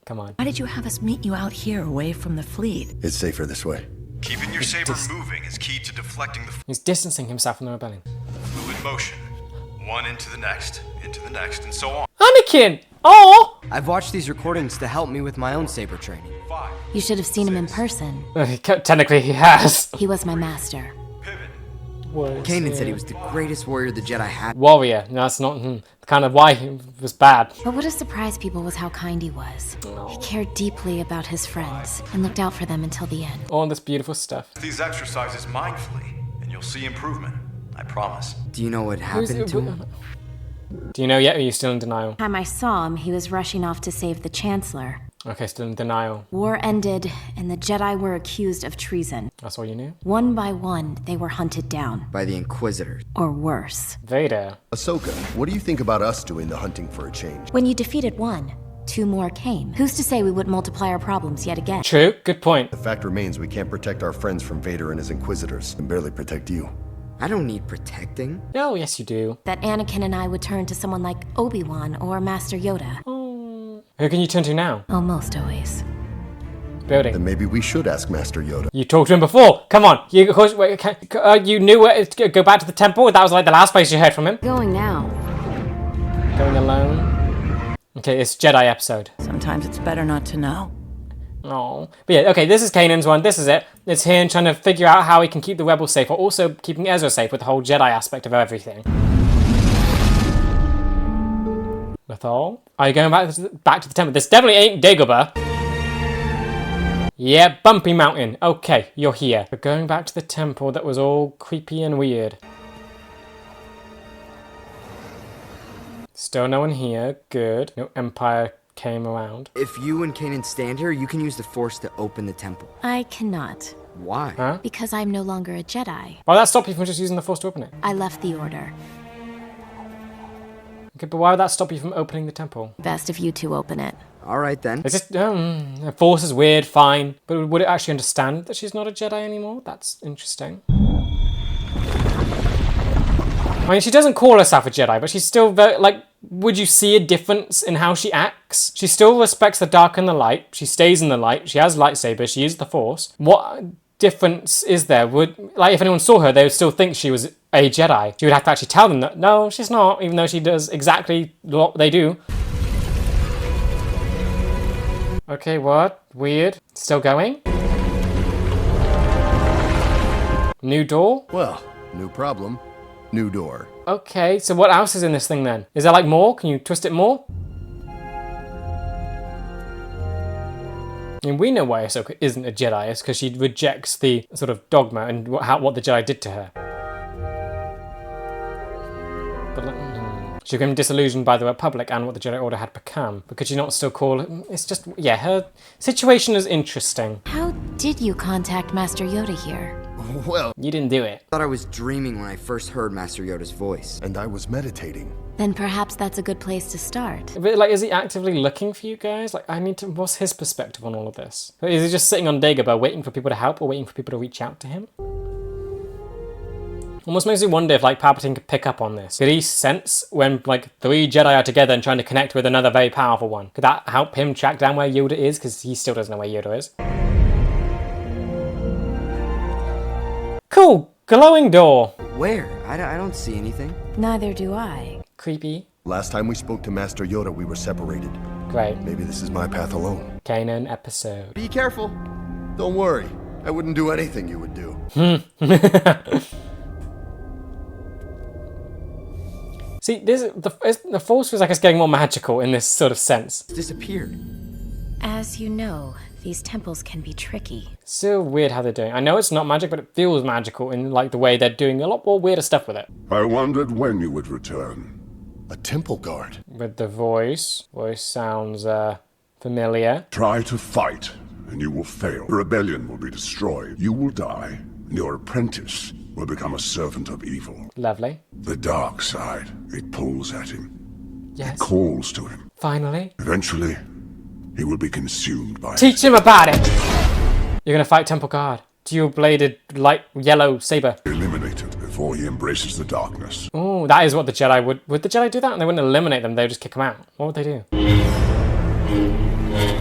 S1: Come on.
S9: Why did you have us meet you out here away from the fleet?
S4: It's safer this way.
S10: Keeping your saber moving is key to deflecting the
S1: He's distancing himself from the rebellion.
S10: fluid motion. One into the next, and so on.
S1: Anakin! Oh!
S2: I've watched these recordings to help me with my own saber training.
S10: 5.
S3: You should have seen him in person.
S1: Technically he has.
S3: He was my master.
S10: Pivot.
S2: Kanan said he was the greatest warrior the Jedi had.
S1: Warrior. No, that's not kind of why he was bad.
S3: But what has surprised people was how kind he was. He cared deeply about his friends and looked out for them until the end.
S1: All this beautiful stuff.
S10: These exercises mindfully, and you'll see improvement. I promise.
S2: Do you know what happened to him?
S1: Do you know yet, or are you still in denial?
S3: Time I saw him, he was rushing off to save the Chancellor.
S1: Okay, still in denial.
S3: War ended, and the Jedi were accused of treason.
S1: That's all you knew?
S3: One by one, they were hunted down.
S2: By the Inquisitors.
S3: Or worse.
S1: Vader.
S4: Ahsoka, what do you think about us doing the hunting for a change?
S3: When you defeated one, 2 more came. Who's to say we wouldn't multiply our problems yet again?
S1: True, good point.
S4: The fact remains we can't protect our friends from Vader and his Inquisitors, and barely protect you.
S2: I don't need protecting.
S1: Oh, yes you do.
S3: That Anakin and I would turn to someone like Obi-Wan or Master Yoda.
S1: Who can you turn to now?
S3: Almost always.
S1: Building.
S4: Then maybe we should ask Master Yoda.
S1: You talked to him before. Come on. You, of course, wait, you knew where to go back to the temple. That was like the last place you heard from him.
S3: Going now.
S1: Going alone. Okay, it's Jedi episode.
S9: Sometimes it's better not to know.
S1: Oh, but yeah, okay, this is Kanan's one. This is it. It's him trying to figure out how he can keep the rebels safe, while also keeping Ezra safe with the whole Jedi aspect of everything. Lothal, are you going back to the temple? This definitely ain't Dagobah. Yeah, bumpy mountain. Okay, you're here. We're going back to the temple that was all creepy and weird. Still no one here. Good. No Empire came around.
S2: If you and Kanan stand here, you can use the Force to open the temple.
S3: I cannot.
S2: Why?
S1: Huh?
S3: Because I'm no longer a Jedi.
S1: Why would that stop you from just using the Force to open it?
S3: I left the Order.
S1: Okay, but why would that stop you from opening the temple?
S3: Best if you two open it.
S2: Alright then.
S1: It's just, the Force is weird, fine. But would it actually understand that she's not a Jedi anymore? That's interesting. I mean, she doesn't call herself a Jedi, but she's still very, like, would you see a difference in how she acts? She still respects the dark and the light. She stays in the light. She has lightsabers. She uses the Force. What difference is there? Would, like, if anyone saw her, they would still think she was a Jedi. She would have to actually tell them that, no, she's not, even though she does exactly what they do. Okay, what? Weird. Still going? New door?
S4: Well, new problem, new door.
S1: Okay, so what else is in this thing then? Is there like more? Can you twist it more? I mean, we know why Ahsoka isn't a Jedi. It's because she rejects the sort of dogma and what the Jedi did to her. But she became disillusioned by the Republic and what the Jedi Order had become. But could you not still call it? It's just, yeah, her situation is interesting.
S3: How did you contact Master Yoda here?
S4: Well,
S1: You didn't do it.
S2: I thought I was dreaming when I first heard Master Yoda's voice.
S4: and I was meditating.
S3: Then perhaps that's a good place to start.
S1: But like, is he actively looking for you guys? Like, what's his perspective on all of this? Is he just sitting on Dagobah waiting for people to help or waiting for people to reach out to him? Almost makes me wonder if, like, Palpatine could pick up on this. Could he sense when, like, 3 Jedi are together and trying to connect with another very powerful one? Could that help him track down where Yoda is? Because he still doesn't know where Yoda is. Cool! Glowing door.
S2: Where? I don't see anything.
S3: Neither do I.
S1: Creepy.
S4: Last time we spoke to Master Yoda, we were separated.
S1: Great.
S4: Maybe this is my path alone.
S1: Kanan episode.
S2: Be careful.
S4: Don't worry, I wouldn't do anything you would do.
S1: See, the Force feels like it's getting more magical in this sort of sense.
S2: Disappeared.
S3: As you know, these temples can be tricky.
S1: So weird how they're doing. I know it's not magic, but it feels magical in like the way they're doing a lot more weirder stuff with it.
S4: I wondered when you would return.
S11: A temple guard.
S1: With the voice. Voice sounds familiar.
S4: Try to fight, and you will fail. The rebellion will be destroyed. You will die, and your apprentice will become a servant of evil.
S1: Lovely.
S4: The dark side, it pulls at him.
S1: Yes.
S4: It calls to him.
S1: Finally.
S4: Eventually, he will be consumed by
S1: Teach him about it! You're gonna fight Temple Guard. Dual-bladed, light yellow saber.
S4: eliminated before he embraces the darkness.
S1: Oh, that is what the Jedi would... Would the Jedi do that? And they wouldn't eliminate them, they would just kick them out. What would they do?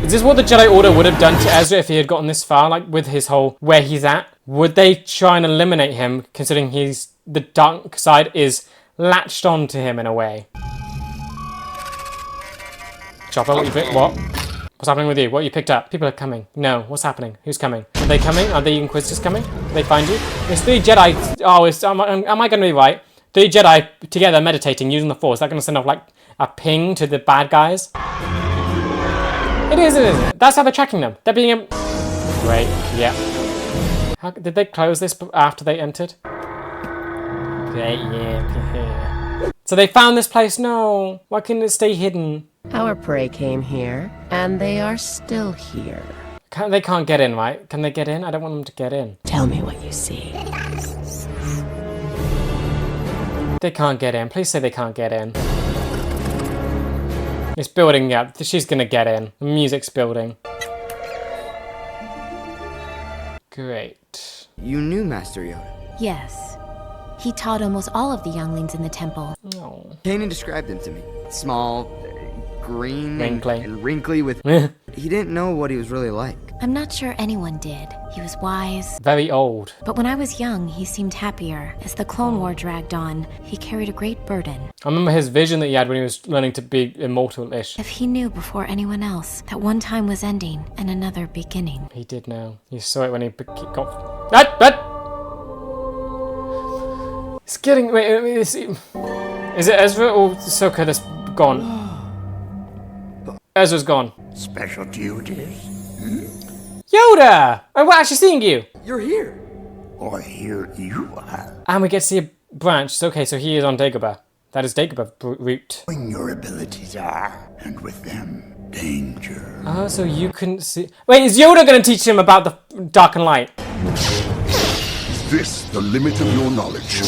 S1: Is this what the Jedi Order would have done to Ezra if he had gotten this far? Like, with his whole... where he's at? Would they try and eliminate him, considering he's... the dark side is latched on to him in a way? Chopper, what you picked? What? What's happening with you? What you picked up? People are coming. No, what's happening? Who's coming? Are they coming? Are the Inquisitors coming? Did they find you? There's 3 Jedi. Oh, am I going to be right? 3 Jedi together meditating, using the Force. Is that going to send off like a ping to the bad guys? It is, isn't it? That's how they're tracking them. They're being... Great, yeah. How, did they close this after they entered? Great, yeah. So they found this place? No. Why couldn't it stay hidden?
S9: Our prey came here, and they are still here.
S1: They can't get in, right? Can they get in? I don't want them to get in.
S9: Tell me what you see.
S1: They can't get in. Please say they can't get in. It's building up. She's gonna get in. The music's building. Great.
S2: You knew Master Yoda.
S3: Yes. He taught almost all of the younglings in the temple.
S1: Oh.
S2: Kanan described him to me. Small, green,
S1: Wrinkly.
S2: and wrinkly with... He didn't know what he was really like.
S3: I'm not sure anyone did. He was wise.
S1: Very old.
S3: But when I was young, he seemed happier. As the Clone War dragged on, he carried a great burden.
S1: I remember his vision that he had when he was learning to be immortal-ish.
S3: If he knew before anyone else that one time was ending and another beginning.
S1: He did know. You saw it when he got... It's getting... Wait, is it Ezra or Ahsoka that's gone? Ezra's gone.
S5: Special duties?
S1: Yoda! We're actually seeing you!
S2: You're here.
S5: Or here you are.
S1: And we get to see a branch. Okay, so he is on Dagobah. That is Dagobah route.
S5: When your abilities are, and with them, danger.
S1: Oh, so you couldn't see... Wait, is Yoda going to teach him about the dark and light?
S4: Is this the limit of your knowledge?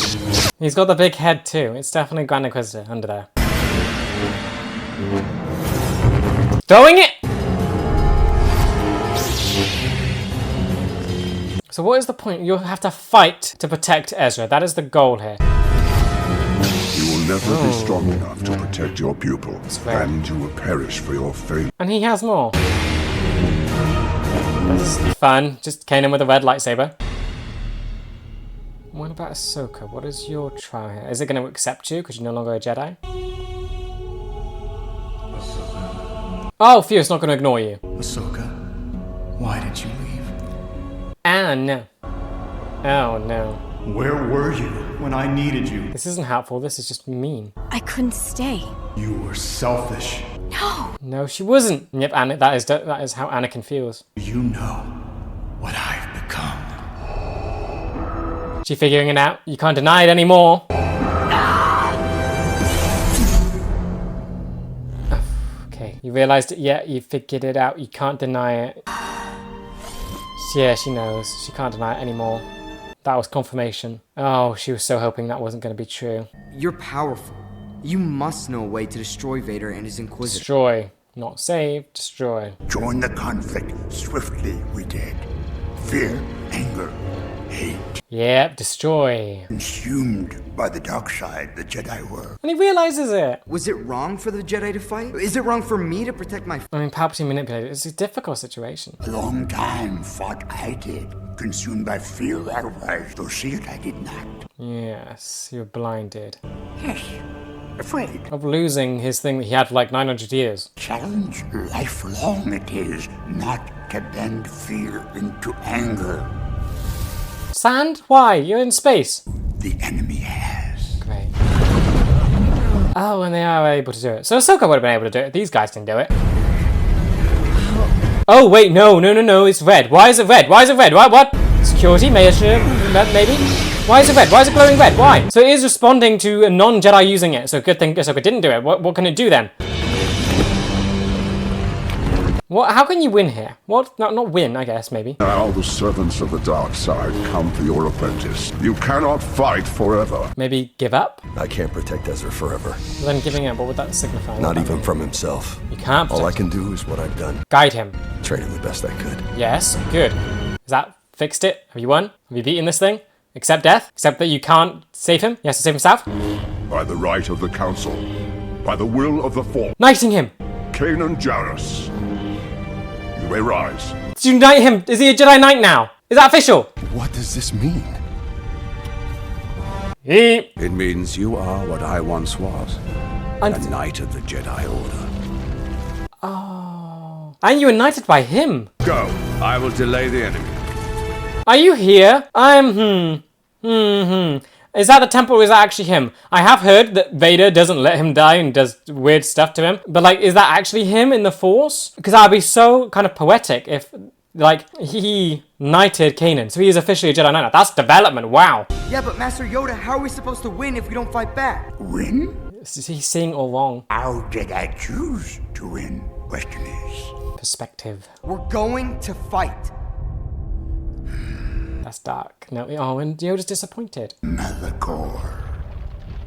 S1: He's got the big head too. It's definitely Grand Inquisitor under there. Throwing it! So what is the point? You'll have to fight to protect Ezra. That is the goal here.
S4: You will never be strong enough to protect your pupil, and you will perish for your faith.
S1: And he has more. This is fun. Just Kanan with a red lightsaber. What about Ahsoka? What is your trial here? Is it going to accept you because you're no longer a Jedi? Oh, phew, it's not going to ignore you.
S10: Ahsoka, why did you leave?
S1: Ah, no. Oh, no.
S10: Where were you when I needed you?
S1: This isn't helpful. This is just mean.
S3: I couldn't stay.
S10: You were selfish.
S3: No!
S1: No, she wasn't. Yep, that is how Anakin feels.
S10: You know what I've become.
S1: She figuring it out. You can't deny it anymore. Okay, you realized it. Yeah, you figured it out. You can't deny it. Yeah, she knows. She can't deny it anymore. That was confirmation. Oh, she was so hoping that wasn't going to be true.
S2: You're powerful. You must know a way to destroy Vader and his Inquisitors.
S1: Destroy. Not save. Destroy.
S5: Join the conflict swiftly, we did. Fear, anger, hate.
S1: Yep, destroy.
S5: Consumed by the dark side, the Jedi were.
S1: And he realizes it.
S2: Was it wrong for the Jedi to fight? Is it wrong for me to protect my...
S1: I mean, Palpatine manipulated. It's a difficult situation.
S5: A long time fought I did. Consumed by fear I was, though see it I did not.
S1: Yes, you were blinded.
S5: Yes, afraid.
S1: Of losing his thing that he had for like 900 years.
S5: Challenge lifelong it is, not to bend fear into anger.
S1: Sand? Why? You're in space.
S5: The enemy has.
S1: Great. Oh, and they are able to do it. So Ahsoka would have been able to do it. These guys can do it. Oh, wait, no, it's red. Why is it red? Why is it red? What? Security? Maybe? Why is it red? Why is it glowing red? Why? So it is responding to a non-Jedi using it. So good thing Ahsoka didn't do it. What can it do then? What? How can you win here? What? Not win, I guess, maybe.
S4: Now the servants of the dark side come for your apprentice. You cannot fight forever.
S1: Maybe give up?
S11: I can't protect Ezra forever.
S1: Then giving up, what would that signify?
S11: Not even from himself.
S1: You can't protect
S11: All I can do is what I've done.
S1: Guide him.
S11: Train him the best I could.
S1: Yes, good. Has that fixed it? Have you won? Have you beaten this thing? Accept death? Accept that you can't save him? He has to save himself?
S4: By the right of the council. By the will of the Force.
S1: Knighting him!
S4: Kanan Jarrus. You may rise.
S1: Did you knight him? Is he a Jedi Knight now? Is that official?
S11: What does this mean?
S12: It means you are what I once was. A knight of the Jedi Order.
S1: Oh. And you were knighted by him.
S12: Go. I will delay the enemy.
S1: Are you here? Is that the temple or is that actually him? I have heard that Vader doesn't let him die and does weird stuff to him. But like, is that actually him in the Force? Because that would be so kind of poetic if, like, he knighted Kanan. So he is officially a Jedi Knight. That's development, wow.
S2: Yeah, but Master Yoda, how are we supposed to win if we don't fight back?
S12: Win?
S1: He's seeing all wrong.
S12: How did I choose to win? Question is.
S1: Perspective.
S2: We're going to fight.
S1: That's dark. No, oh, and Yoda's disappointed.
S12: Malachor.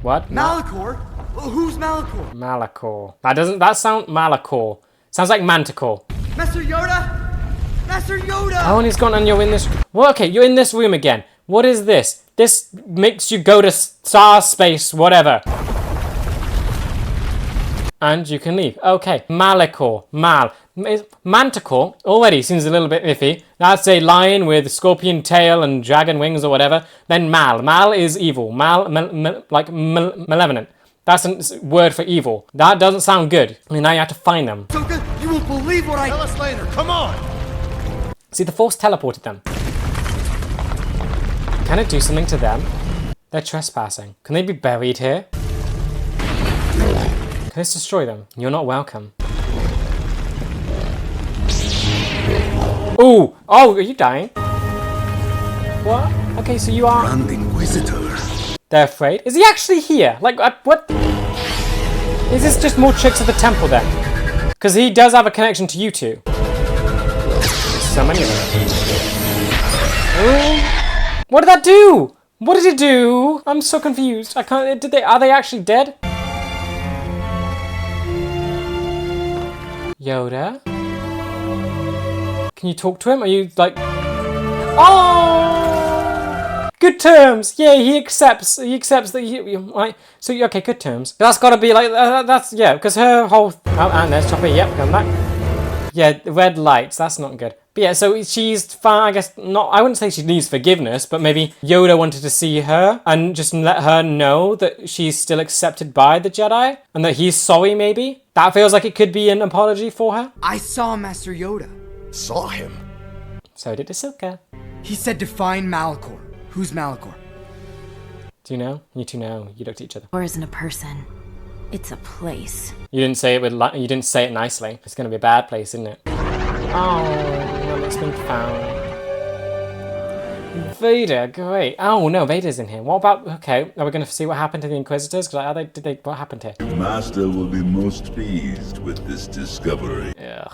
S1: What?
S2: Malachor? Well, who's Malachor?
S1: Malachor. That sound Malachor. Sounds like Manticore.
S2: Master Yoda? Master Yoda!
S1: Oh, and he's gone and you're in this... Well, okay, you're in this room again. What is this? This makes you go to star space, whatever. And you can leave. Okay, Malachor. Manticore already seems a little bit iffy. That's a lion with scorpion tail and dragon wings or whatever. Then Mal is evil. Malevolent. That's a word for evil. That doesn't sound good. I mean, now you have to find them.
S2: So good, you won't believe what I...
S11: Tell us later, come on!
S1: See, the Force teleported them. Can it do something to them? They're trespassing. Can they be buried here? Can this destroy them? You're not welcome. Ooh! Oh, are you dying? What? Okay, so you are...
S12: Grand Inquisitor.
S1: They're afraid. Is he actually here? Like, what? Is this just more tricks of the temple then? Because he does have a connection to you two. So many of them. Ooh. What did that do? What did it do? I'm so confused. I can't... Are they actually dead? Yoda? Can you talk to him? Are you like... Oh! Good terms! Yeah, he accepts that you... Right. So, okay, good terms. That's gotta be like... that's... Yeah, because her whole... Oh, and there's Chopper. Yep, come back. Yeah, red lights. That's not good. But yeah, so she's fine, I guess, not... I wouldn't say she needs forgiveness, but maybe Yoda wanted to see her and just let her know that she's still accepted by the Jedi and that he's sorry, maybe. That feels like it could be an apology for her.
S2: I saw Master Yoda.
S11: Saw him?
S1: So did Ahsoka.
S2: He said to find Malachor. Who's Malachor?
S1: Do you know? You two know. You looked at each other.
S3: Or isn't a person. It's a place.
S1: You didn't say it with... You didn't say it nicely. It's going to be a bad place, isn't it? Oh, well, it's been found. Vader, great. Oh no, Vader's in here. What about... Okay, are we going to see what happened to the Inquisitors? Because what happened here?
S13: The Master will be most pleased with this discovery.
S1: Ugh.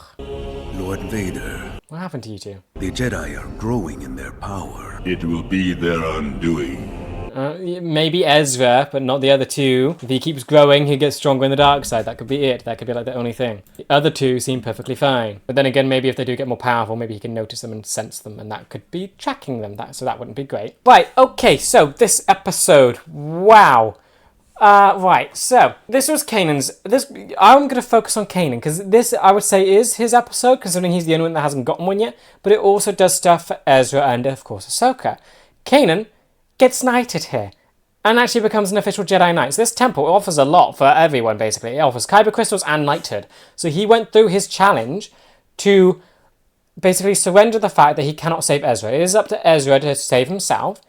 S12: Lord Vader.
S1: What happened to you two?
S12: The Jedi are growing in their power.
S13: It will be their undoing.
S1: Maybe Ezra, but not the other two. If he keeps growing, he gets stronger in the dark side. That could be it. That could be like the only thing. The other two seem perfectly fine. But then again, maybe if they do get more powerful, maybe he can notice them and sense them, and that could be tracking them. So that wouldn't be great. Right, okay, so this episode. Wow. Right, so this was Kanan's. I'm going to focus on Kanan, because this, I would say, is his episode, considering he's the only one that hasn't gotten one yet. But it also does stuff for Ezra and, of course, Ahsoka. Kanan gets knighted here and actually becomes an official Jedi Knight. So this temple offers a lot for everyone, basically. It offers Kyber crystals and knighthood. So he went through his challenge to basically surrender the fact that he cannot save Ezra. It is up to Ezra to save himself.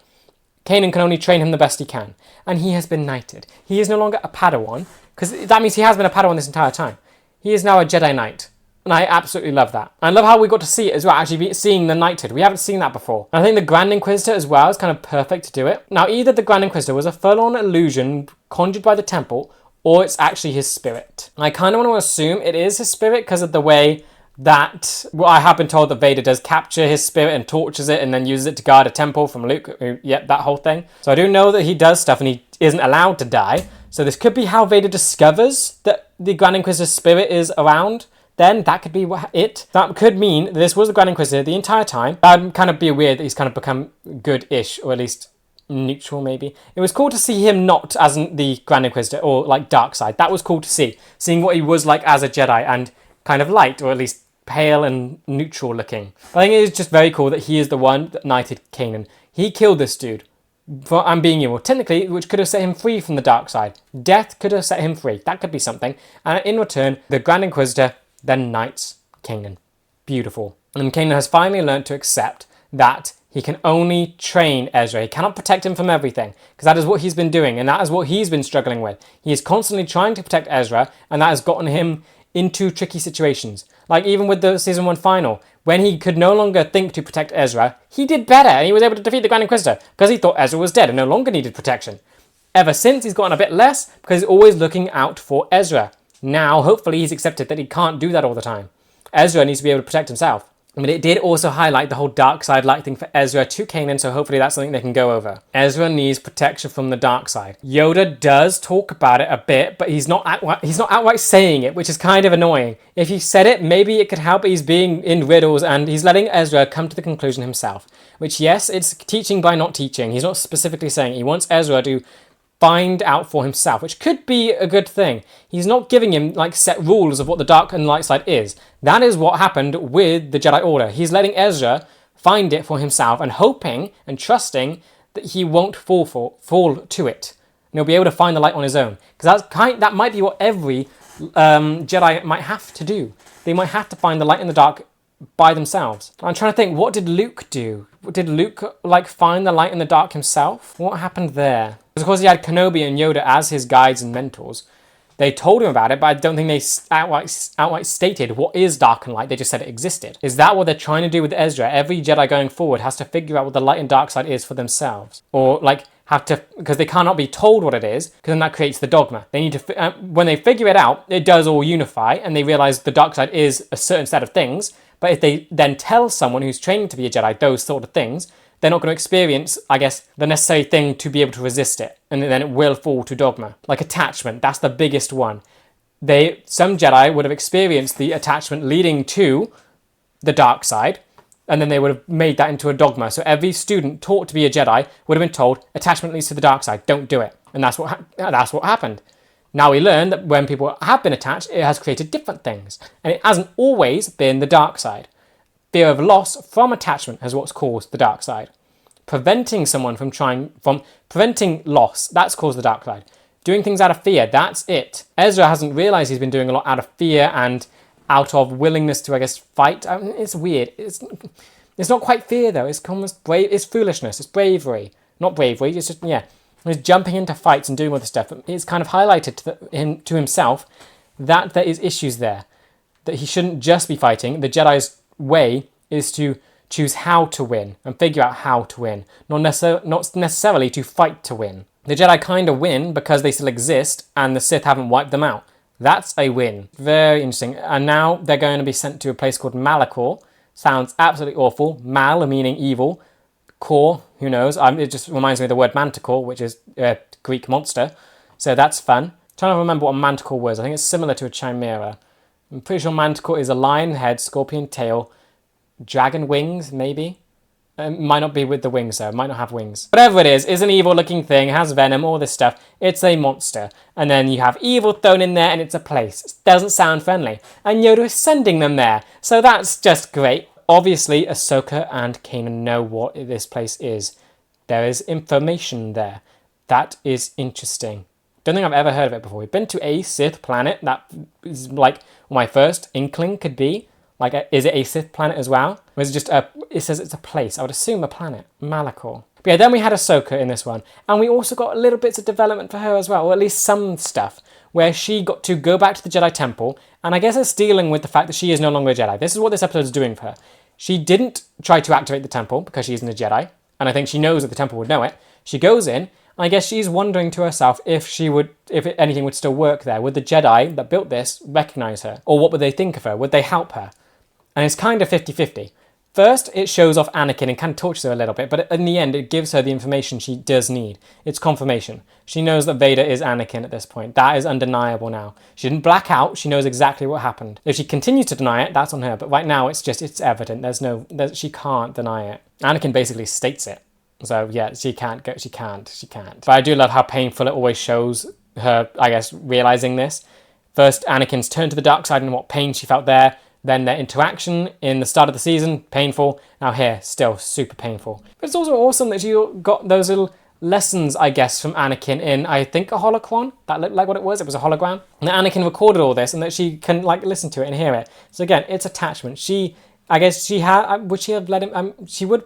S1: Kanan can only train him the best he can. And he has been knighted. He is no longer a Padawan. because that means he has been a Padawan this entire time. He is now a Jedi Knight. And I absolutely love that. I love how we got to see it as well, actually seeing the knighthood. We haven't seen that before. And I think the Grand Inquisitor as well is kind of perfect to do it. Now, either the Grand Inquisitor was a full-on illusion conjured by the temple, or it's actually his spirit. And I kind of want to assume it is his spirit because of the way that, well, I have been told that Vader does capture his spirit and tortures it and then uses it to guard a temple from Luke. Yep, that whole thing. So I do know that he does stuff and he isn't allowed to die. So this could be how Vader discovers that the Grand Inquisitor's spirit is around. Then that could be it. That could mean this was the Grand Inquisitor the entire time. That would kind of be weird that he's kind of become good-ish, or at least neutral maybe. It was cool to see him not as the Grand Inquisitor or like dark side. That was cool to see. Seeing what he was like as a Jedi and kind of light, or at least pale and neutral looking. But I think it is just very cool that he is the one that knighted Kanan. He killed this dude for being evil, technically, which could have set him free from the dark side. Death could have set him free. That could be something. And in return, the Grand Inquisitor then knights Kanan. Beautiful. And Kanan has finally learned to accept that he can only train Ezra. He cannot protect him from everything, because that is what he's been doing, and that is what he's been struggling with. He is constantly trying to protect Ezra, and that has gotten him into tricky situations. Like even with the Season 1 final, when he could no longer think to protect Ezra, he did better, and he was able to defeat the Grand Inquisitor, because he thought Ezra was dead and no longer needed protection. Ever since, he's gotten a bit less, because he's always looking out for Ezra. Now, hopefully, he's accepted that he can't do that all the time. Ezra needs to be able to protect himself. But it did also highlight the whole dark side light thing for Ezra to Kanan, so hopefully that's something they can go over. Ezra needs protection from the dark side. Yoda does talk about it a bit, but he's not outright saying it, which is kind of annoying. If he said it, maybe it could help, but he's being in riddles and he's letting Ezra come to the conclusion himself. Which, yes, it's teaching by not teaching. He's not specifically saying it. He wants Ezra to find out for himself, which could be a good thing. He's not giving him like set rules of what the dark and light side is. That is what happened with the Jedi Order. He's letting Ezra find it for himself and hoping and trusting that he won't fall to it. And he'll be able to find the light on his own. Because that might be what every Jedi might have to do. They might have to find the light in the dark by themselves. I'm trying to think, what did Luke do? Did Luke like find the light in the dark himself? What happened there? Because of course he had Kenobi and Yoda as his guides and mentors. They told him about it, but I don't think they outright stated what is dark and light. They just said it existed. Is that what they're trying to do with Ezra? Every Jedi going forward has to figure out what the light and dark side is for themselves. Or like have to, because they cannot be told what it is, because then that creates the dogma. They need to, when they figure it out, it does all unify, and they realize the dark side is a certain set of things. But if they then tell someone who's training to be a Jedi those sort of things, they're not going to experience, I guess, the necessary thing to be able to resist it. And then it will fall to dogma. Like attachment, that's the biggest one. Some Jedi would have experienced the attachment leading to the dark side, and then they would have made that into a dogma. So every student taught to be a Jedi would have been told, attachment leads to the dark side, don't do it. And that's what happened. Now we learn that when people have been attached, it has created different things. And it hasn't always been the dark side. Fear of loss from attachment is what's caused the dark side. Preventing someone from preventing loss, that's caused the dark side. Doing things out of fear, that's it. Ezra hasn't realized he's been doing a lot out of fear and out of willingness to, I guess, fight. I mean, it's weird. It's not quite fear though. It's almost brave. It's foolishness. It's bravery. Not bravery. It's just, yeah. He's jumping into fights and doing all this stuff. It's kind of highlighted to himself that there is issues there. That he shouldn't just be fighting. The Jedi's way is to choose how to win and figure out how to win. Not necessarily to fight to win. The Jedi kind of win because they still exist and the Sith haven't wiped them out. That's a win. Very interesting. And now they're going to be sent to a place called Malachor. Sounds absolutely awful. Mal meaning evil. Core, who knows? It just reminds me of the word manticore, which is a Greek monster. So that's fun. I'm trying to remember what a manticore was. I think it's similar to a chimera. I'm pretty sure manticore is a lion head, scorpion tail, dragon wings, maybe? It might not be with the wings though. It might not have wings. Whatever it is an evil looking thing, has venom, all this stuff. It's a monster. And then you have evil thrown in there and it's a place. It doesn't sound friendly. And Yoda is sending them there. So that's just great. Obviously, Ahsoka and Kanan know what this place is. There is information there. That is interesting. Don't think I've ever heard of it before. We've been to a Sith planet. That is like my first inkling could be. Like, is it a Sith planet as well? Or is it just it says it's a place. I would assume a planet. Malachor. But yeah, then we had Ahsoka in this one, and we also got little bits of development for her as well, or at least some stuff, where she got to go back to the Jedi Temple, and I guess it's dealing with the fact that she is no longer a Jedi. This is what this episode is doing for her. She didn't try to activate the temple because she isn't a Jedi, and I think she knows that the temple would know it. She goes in, and I guess she's wondering to herself if anything would still work there. Would the Jedi that built this recognize her? Or what would they think of her? Would they help her? And it's kind of 50-50. First, it shows off Anakin and kind of tortures her a little bit, but in the end, it gives her the information she does need. It's confirmation. She knows that Vader is Anakin at this point. That is undeniable now. She didn't black out. She knows exactly what happened. If she continues to deny it, that's on her. But right now, it's evident. She can't deny it. Anakin basically states it. So yeah, she can't. But I do love how painful it always shows her, I guess, realizing this. First, Anakin's turned to the dark side and what pain she felt there. Then their interaction in the start of the season, painful. Now here, still super painful. But it's also awesome that you got those little lessons, I guess, from Anakin in, I think, a holocron. That looked like what it was. It was a hologram. And that Anakin recorded all this and that she can, like, listen to it and hear it. So again, it's attachment. She would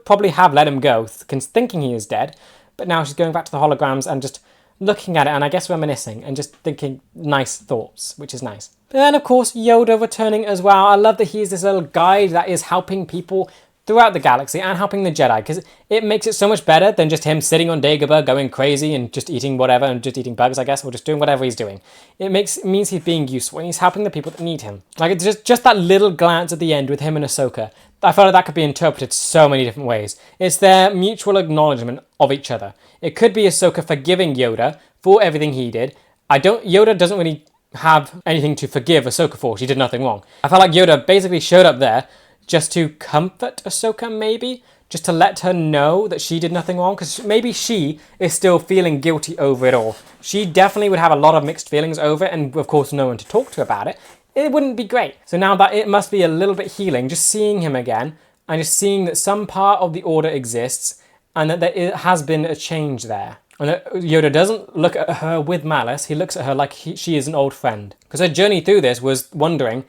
S1: probably have let him go, thinking he is dead. But now she's going back to the holograms and just looking at it and I guess reminiscing and just thinking nice thoughts, which is nice. But then, of course, Yoda returning as well. I love that he's this little guide that is helping people throughout the galaxy and helping the Jedi, because it makes it so much better than just him sitting on Dagobah going crazy and just eating whatever and just eating bugs, I guess, or just doing whatever he's doing. It means he's being useful and he's helping the people that need him. Like, it's just that little glance at the end with him and Ahsoka. I felt like that could be interpreted so many different ways. It's their mutual acknowledgement of each other. It could be Ahsoka forgiving Yoda for everything he did. Yoda doesn't really have anything to forgive Ahsoka for. She did nothing wrong. I felt like Yoda basically showed up there just to comfort Ahsoka, maybe, just to let her know that she did nothing wrong, because maybe she is still feeling guilty over it all. She definitely would have a lot of mixed feelings over it, and of course no one to talk to about it. It wouldn't be great. So now that it must be a little bit healing, just seeing him again, and just seeing that some part of the Order exists, and that there has been a change there. And that Yoda doesn't look at her with malice, he looks at her like she is an old friend. Because her journey through this was wondering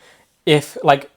S1: if, like,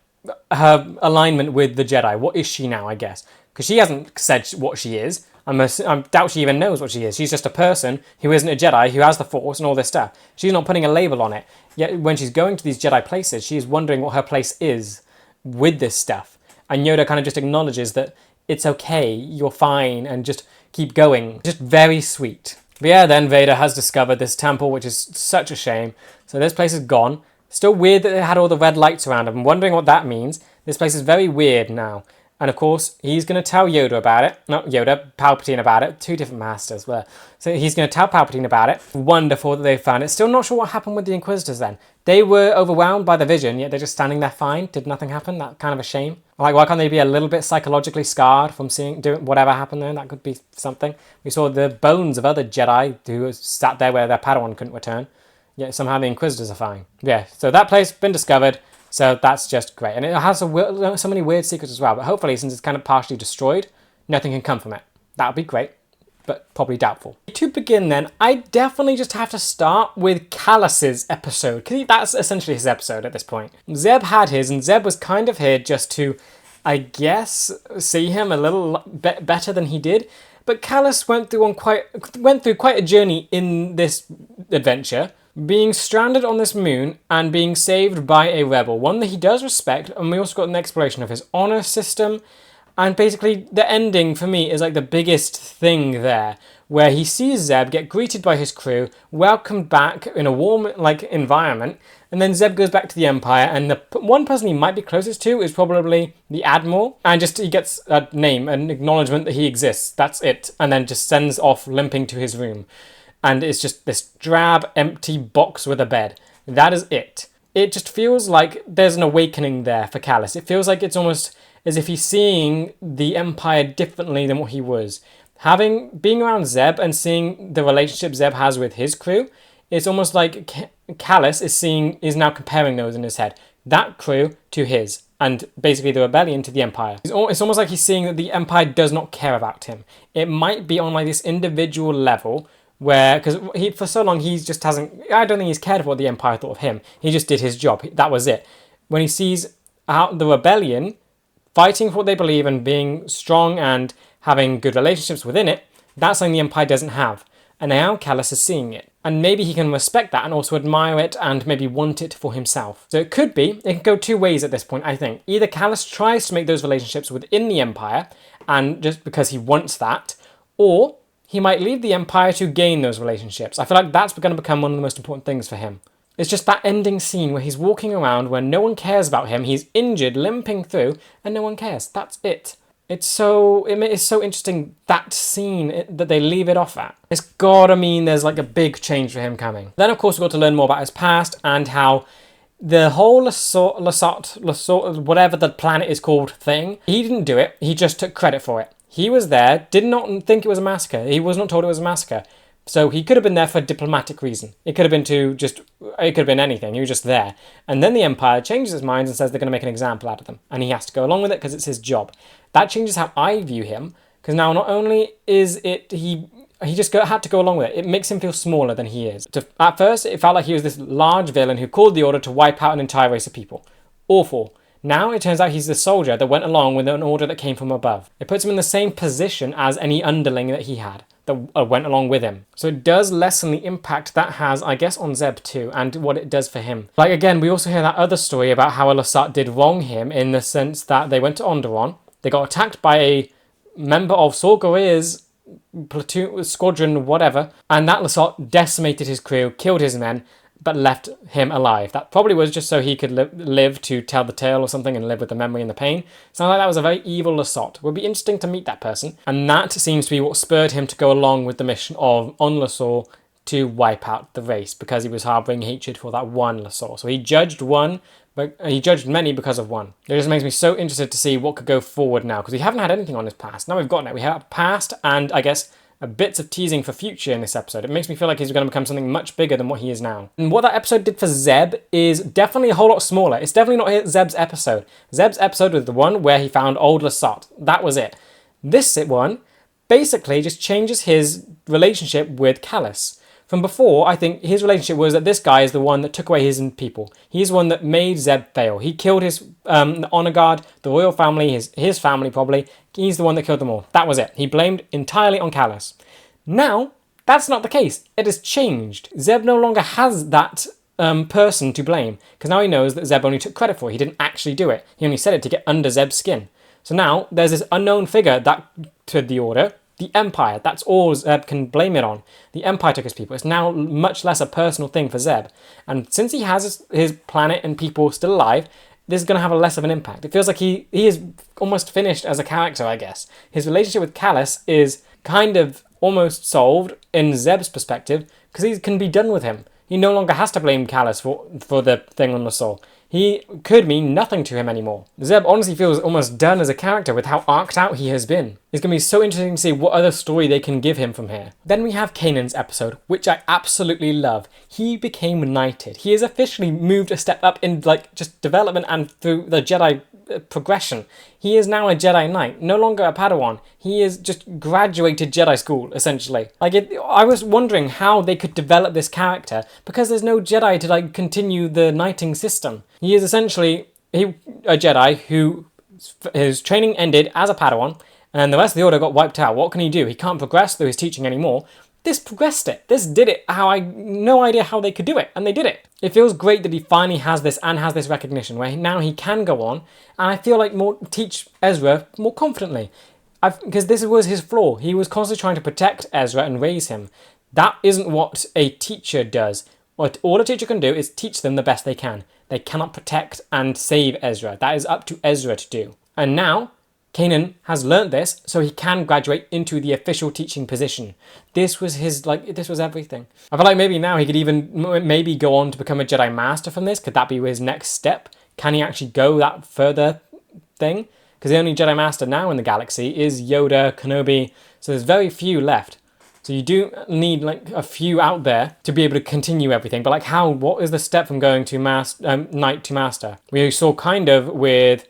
S1: her alignment with the Jedi, what is she now, I guess? Because she hasn't said what she is. I doubt she even knows what she is. She's just a person who isn't a Jedi, who has the Force and all this stuff. She's not putting a label on it. Yet when she's going to these Jedi places, she's wondering what her place is with this stuff. And Yoda kind of just acknowledges that it's okay, you're fine, and just keep going. Just very sweet. But yeah, then Vader has discovered this temple, which is such a shame. So this place is gone. Still weird that it had all the red lights around it. I'm wondering what that means. This place is very weird now. And of course, he's going to tell Yoda about it. Not Yoda, Palpatine about it. Two different masters there. So he's going to tell Palpatine about it. Wonderful that they found it. Still not sure what happened with the Inquisitors then. They were overwhelmed by the vision, yet they're just standing there fine. Did nothing happen? That's kind of a shame. Like, why can't they be a little bit psychologically scarred from doing whatever happened there? That could be something. We saw the bones of other Jedi who sat there where their Padawan couldn't return. Yet somehow the Inquisitors are fine. Yeah, so that place been discovered. So that's just great. And it has so many weird secrets as well. But hopefully, since it's kind of partially destroyed, nothing can come from it. That would be great, but probably doubtful. To begin then, I definitely just have to start with Callus's episode, because that's essentially his episode at this point. Zeb had his, and Zeb was kind of here just to, I guess, see him a little bit better than he did. But Callus went through quite a journey in this adventure, being stranded on this moon and being saved by a rebel, one that he does respect. And we also got an exploration of his honor system, and basically the ending for me is like the biggest thing there, where he sees Zeb get greeted by his crew, welcomed back in a warm environment, and then Zeb goes back to the Empire, and the one person he might be closest to is probably the Admiral, and just he gets a name, an acknowledgement that he exists. That's it, and then just sends off limping to his room. And it's just this drab, empty box with a bed. That is it. It just feels like there's an awakening there for Callus. It feels like it's almost as if he's seeing the Empire differently than what he was. Being around Zeb and seeing the relationship Zeb has with his crew, it's almost like Callus is now comparing those in his head. That crew to his, and basically the rebellion to the Empire. It's almost like he's seeing that the Empire does not care about him. It might be on like this individual level, where, because for so long he just hasn't, I don't think he's cared for what the Empire thought of him. He just did his job. That was it. When he sees the rebellion fighting for what they believe and being strong and having good relationships within it, That's something the Empire doesn't have. And now Callus is seeing it. And maybe he can respect that and also admire it and maybe want it for himself. So it can go two ways at this point, I think. Either Callus tries to make those relationships within the Empire, and just because he wants that, or he might leave the Empire to gain those relationships. I feel like that's going to become one of the most important things for him. It's just that ending scene where he's walking around where no one cares about him, he's injured, limping through, and no one cares. That's it. It's so interesting, that scene that they leave it off at. It's gotta mean there's like a big change for him coming. Then of course we got to learn more about his past and how the whole Lasort, whatever the planet is called thing, he didn't do it, he just took credit for it. He was there, did not think it was a massacre, he was not told it was a massacre. So he could have been there for a diplomatic reason. It could have been anything. He was just there. And then the Empire changes its mind and says they're going to make an example out of them. And he has to go along with it because it's his job. That changes how I view him. Because now not only is it, he just had to go along with it. It makes him feel smaller than he is. At first, it felt like he was this large villain who called the order to wipe out an entire race of people. Awful. Now it turns out he's the soldier that went along with an order that came from above. It puts him in the same position as any underling that he had, that went along with him. So it does lessen the impact that has, I guess, on Zeb too, and what it does for him. Like again, we also hear that other story about how a Lasat did wrong him in the sense that they went to Onderon, they got attacked by a member of Saw Gerrera's platoon, squadron, whatever, and that Lasat decimated his crew, killed his men, but left him alive. That probably was just so he could live to tell the tale or something and live with the memory and the pain. Sounds like that was a very evil Lasat. It would be interesting to meet that person. And that seems to be what spurred him to go along with the mission of on Lasor to wipe out the race, because he was harbouring hatred for that one Lasor. So he judged one, but he judged many because of one. It just makes me so interested to see what could go forward now, because we haven't had anything on his past. Now we've gotten it. We have past and, I guess, bits of teasing for future in this episode. It makes me feel like he's going to become something much bigger than what he is now. And what that episode did for Zeb is definitely a whole lot smaller. It's definitely not Zeb's episode. Zeb's episode was the one where he found old Lasat. That was it. This one basically just changes his relationship with Callus. From before, I think his relationship was that this guy is the one that took away his people. He's the one that made Zeb fail. He killed his the honor guard, the royal family, his family probably. He's the one that killed them all. That was it. He blamed entirely on Callus. Now, that's not the case. It has changed. Zeb no longer has that person to blame, because now he knows that Zeb only took credit for it. He didn't actually do it. He only said it to get under Zeb's skin. So now there's this unknown figure that to the order. The Empire, that's all Zeb can blame it on. The Empire took his people. It's now much less a personal thing for Zeb. And since he has his planet and people still alive, this is going to have a less of an impact. It feels like he is almost finished as a character, I guess. His relationship with Callus is kind of almost solved in Zeb's perspective, because he can be done with him. He no longer has to blame Callus for the thing on the soul. He could mean nothing to him anymore. Zeb honestly feels almost done as a character with how arced out he has been. It's going to be so interesting to see what other story they can give him from here. Then we have Kanan's episode, which I absolutely love. He became knighted. He has officially moved a step up in just development and through the Jedi progression. He is now a Jedi Knight, no longer a Padawan. He is just graduated Jedi school, essentially. I was wondering how they could develop this character, because there's no Jedi to continue the knighting system. He is essentially a Jedi who his training ended as a Padawan, and the rest of the order got wiped out. What can he do? He can't progress through his teaching anymore. This progressed it. This did it. No idea how they could do it, and they did it. It feels great that he finally has this and has this recognition where now he can go on, and I feel like teach Ezra more confidently. Because this was his flaw. He was constantly trying to protect Ezra and raise him. That isn't what a teacher does. What all a teacher can do is teach them the best they can. They cannot protect and save Ezra. That is up to Ezra to do. And now, Kanan has learnt this, so he can graduate into the official teaching position. This was this was everything. I feel like maybe now he could even maybe go on to become a Jedi Master from this. Could that be his next step? Can he actually go that further thing? Because the only Jedi Master now in the galaxy is Yoda, Kenobi, so there's very few left. So you do need a few out there to be able to continue everything. But what is the step from going to Knight to Master? We saw kind of with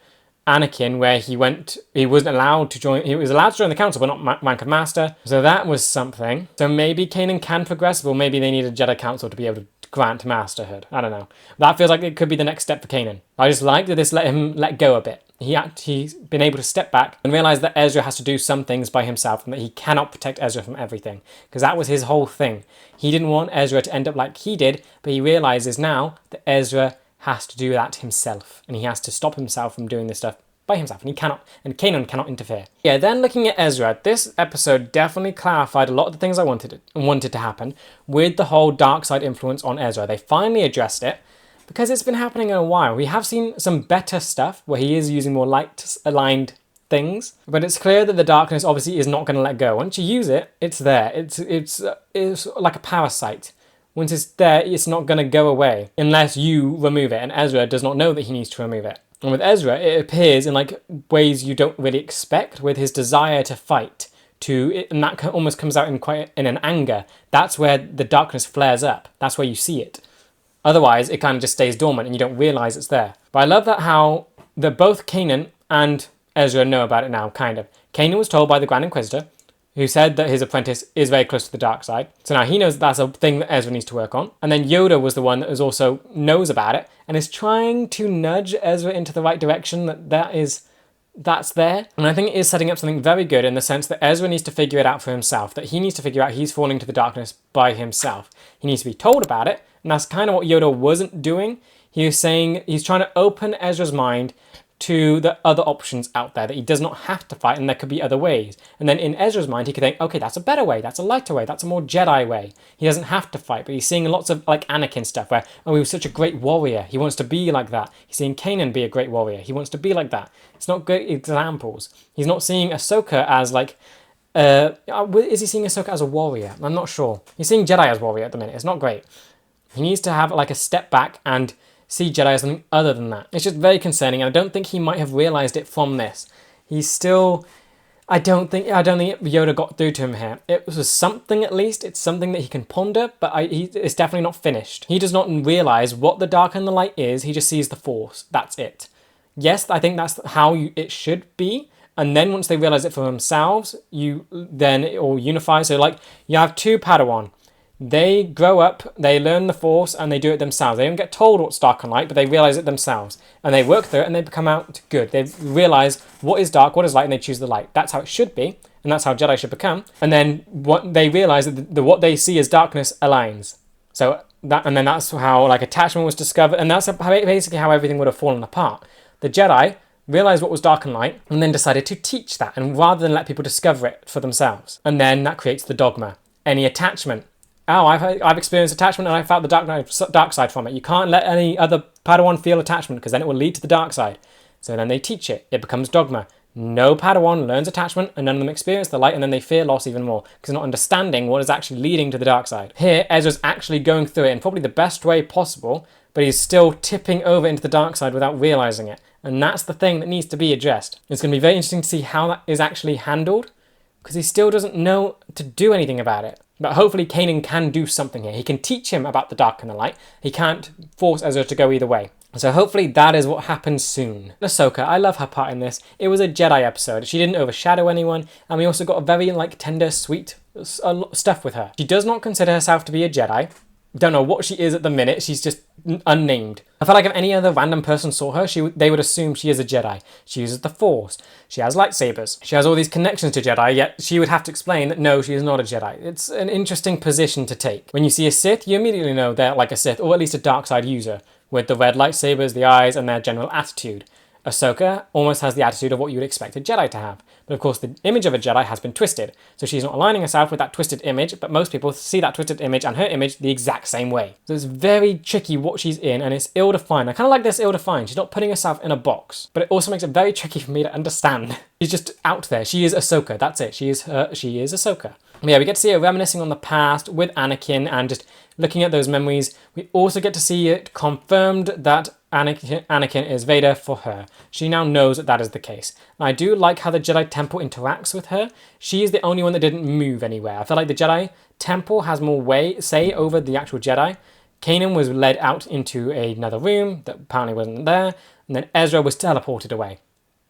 S1: Anakin, where he wasn't allowed to join, he was allowed to join the council, but not rank of master. So that was something. So maybe Kanan can progress, or maybe they need a Jedi council to be able to grant masterhood. I don't know. That feels like it could be the next step for Kanan. I just like that this let him let go a bit. He's been able to step back and realize that Ezra has to do some things by himself and that he cannot protect Ezra from everything. Because that was his whole thing. He didn't want Ezra to end up like he did, but he realizes now that Ezra has to do that himself. And he has to stop himself from doing this stuff by himself. And Kanan cannot interfere. Yeah, then looking at Ezra, this episode definitely clarified a lot of the things I wanted to happen with the whole dark side influence on Ezra. They finally addressed it. Because it's been happening in a while. We have seen some better stuff where he is using more light-aligned things. But it's clear that the darkness obviously is not going to let go. Once you use it, it's there. It's like a parasite. Once it's there, it's not going to go away unless you remove it. And Ezra does not know that he needs to remove it. And with Ezra, it appears in like ways you don't really expect, with his desire to fight. And that almost comes out in an anger. That's where the darkness flares up. That's where you see it. Otherwise, it kind of just stays dormant and you don't realise it's there. But I love that how both Kanan and Ezra know about it now, kind of. Kanan was told by the Grand Inquisitor, who said that his apprentice is very close to the dark side. So now he knows that's a thing that Ezra needs to work on. And then Yoda was the one that also knows about it and is trying to nudge Ezra into the right direction, that's there. And I think it is setting up something very good in the sense that Ezra needs to figure it out for himself, that he needs to figure out he's falling to the darkness by himself. He needs to be told about it, and that's kind of what Yoda wasn't doing. He was saying he's trying to open Ezra's mind to the other options out there, that he does not have to fight and there could be other ways. And then in Ezra's mind, he could think, okay, that's a better way, that's a lighter way, that's a more Jedi way. He doesn't have to fight, but he's seeing lots of like Anakin stuff where, oh, he was such a great warrior. He wants to be like that. He's seeing Kanan be a great warrior. He wants to be like that. It's not great examples. He's not seeing Ahsoka as like, is he seeing Ahsoka as a warrior? I'm not sure. He's seeing Jedi as warrior at the minute. It's not great. He needs to have like a step back and see Jedi as something other than that. It's just very concerning, and I don't think he might have realised it from this. He's still... I don't think Yoda got through to him here. It was something at least. It's something that he can ponder, but it's definitely not finished. He does not realise what the dark and the light is. He just sees the Force. That's it. Yes, I think that's how it should be. And then once they realise it for themselves, then it all unifies. So like, you have two Padawan. They grow up, they learn the Force, and they do it themselves. They don't get told what's dark and light, but they realise it themselves. And they work through it, and they become out good. They realise what is dark, what is light, and they choose the light. That's how it should be, and that's how Jedi should become. And then what they realise that what they see as darkness aligns. And then that's how like attachment was discovered, and that's basically how everything would have fallen apart. The Jedi realised what was dark and light, and then decided to teach that, and rather than let people discover it for themselves. And then that creates the dogma. Any attachment. Oh, I've experienced attachment and I felt the dark side from it. You can't let any other Padawan feel attachment because then it will lead to the dark side. So then they teach it. It becomes dogma. No Padawan learns attachment and none of them experience the light, and then they fear loss even more because they're not understanding what is actually leading to the dark side. Here, Ezra's actually going through it in probably the best way possible, but he's still tipping over into the dark side without realising it. And that's the thing that needs to be addressed. It's going to be very interesting to see how that is actually handled because he still doesn't know to do anything about it. But hopefully Kanan can do something here. He can teach him about the dark and the light. He can't force Ezra to go either way. So hopefully that is what happens soon. Ahsoka, I love her part in this. It was a Jedi episode. She didn't overshadow anyone, and we also got a very like tender, sweet stuff with her. She does not consider herself to be a Jedi. Don't know what she is at the minute. She's just unnamed. I feel like if any other random person saw her, they would assume she is a Jedi. She uses the Force. She has lightsabers. She has all these connections to Jedi, yet she would have to explain that no, she is not a Jedi. It's an interesting position to take. When you see a Sith, you immediately know they're like a Sith, or at least a dark side user, with the red lightsabers, the eyes, and their general attitude. Ahsoka almost has the attitude of what you would expect a Jedi to have. But of course, the image of a Jedi has been twisted. So she's not aligning herself with that twisted image, but most people see that twisted image and her image the exact same way. So it's very tricky what she's in, and it's ill-defined. I kind of like this ill-defined. She's not putting herself in a box, but it also makes it very tricky for me to understand. She's just out there. She is Ahsoka. That's it. She is Ahsoka. But yeah, we get to see her reminiscing on the past with Anakin and just looking at those memories. We also get to see it confirmed that Anakin is Vader for her. She now knows that that is the case. And I do like how the Jedi Temple interacts with her. She is the only one that didn't move anywhere. I feel like the Jedi Temple has more say over the actual Jedi. Kanan was led out into another room that apparently wasn't there, and then Ezra was teleported away.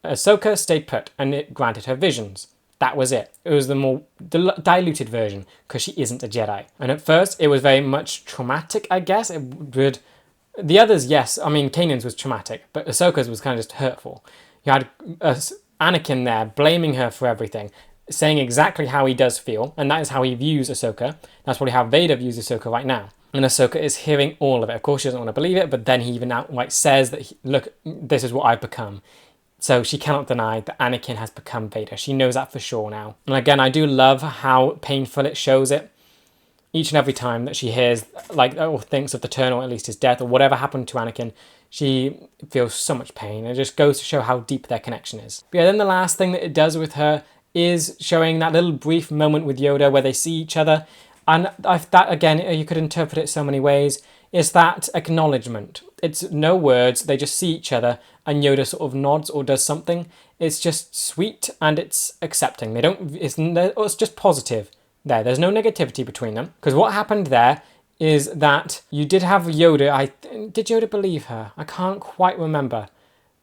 S1: Ahsoka stayed put, and it granted her visions. That was it. It was the more diluted version because she isn't a Jedi. And at first, it was very much traumatic, I guess. It would. The others, yes. I mean, Kanan's was traumatic, but Ahsoka's was kind of just hurtful. You had Anakin there blaming her for everything, saying exactly how he does feel, and that is how he views Ahsoka. That's probably how Vader views Ahsoka right now. And Ahsoka is hearing all of it. Of course, she doesn't want to believe it, but then he even outright says that, look, this is what I've become. So she cannot deny that Anakin has become Vader. She knows that for sure now. And again, I do love how painful it shows it. Each and every time that she hears, like, or thinks of the turn, or at least his death, or whatever happened to Anakin, she feels so much pain. It just goes to show how deep their connection is. But yeah, then the last thing that it does with her is showing that little brief moment with Yoda where they see each other. And that, again, you could interpret it so many ways. It's that acknowledgement. It's no words, they just see each other and Yoda sort of nods or does something. It's just sweet and it's accepting. It's just positive. There's no negativity between them. Because what happened there is that you did have Yoda. Did Yoda believe her? I can't quite remember.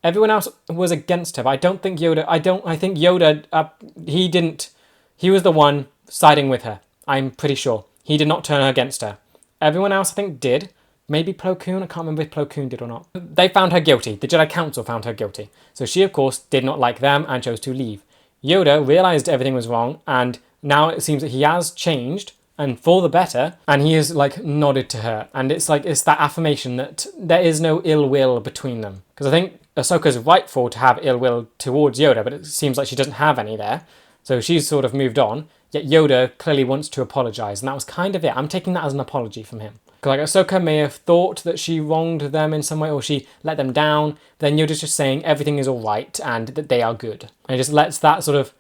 S1: Everyone else was against her. But I don't think Yoda. I think Yoda. He didn't. He was the one siding with her. I'm pretty sure he did not turn her against her. Everyone else, I think, did. Maybe Plo Koon. I can't remember if Plo Koon did or not. They found her guilty. The Jedi Council found her guilty. So she, of course, did not like them and chose to leave. Yoda realized everything was wrong, and now it seems that he has changed, and for the better, and he has, like, nodded to her. And it's like, it's that affirmation that there is no ill will between them. Because I think Ahsoka's rightful to have ill will towards Yoda, but it seems like she doesn't have any there. So she's sort of moved on, yet Yoda clearly wants to apologise, and that was kind of it. I'm taking that as an apology from him. Like, Ahsoka may have thought that she wronged them in some way, or she let them down, then Yoda's just saying everything is alright and that they are good. And it just lets that sort of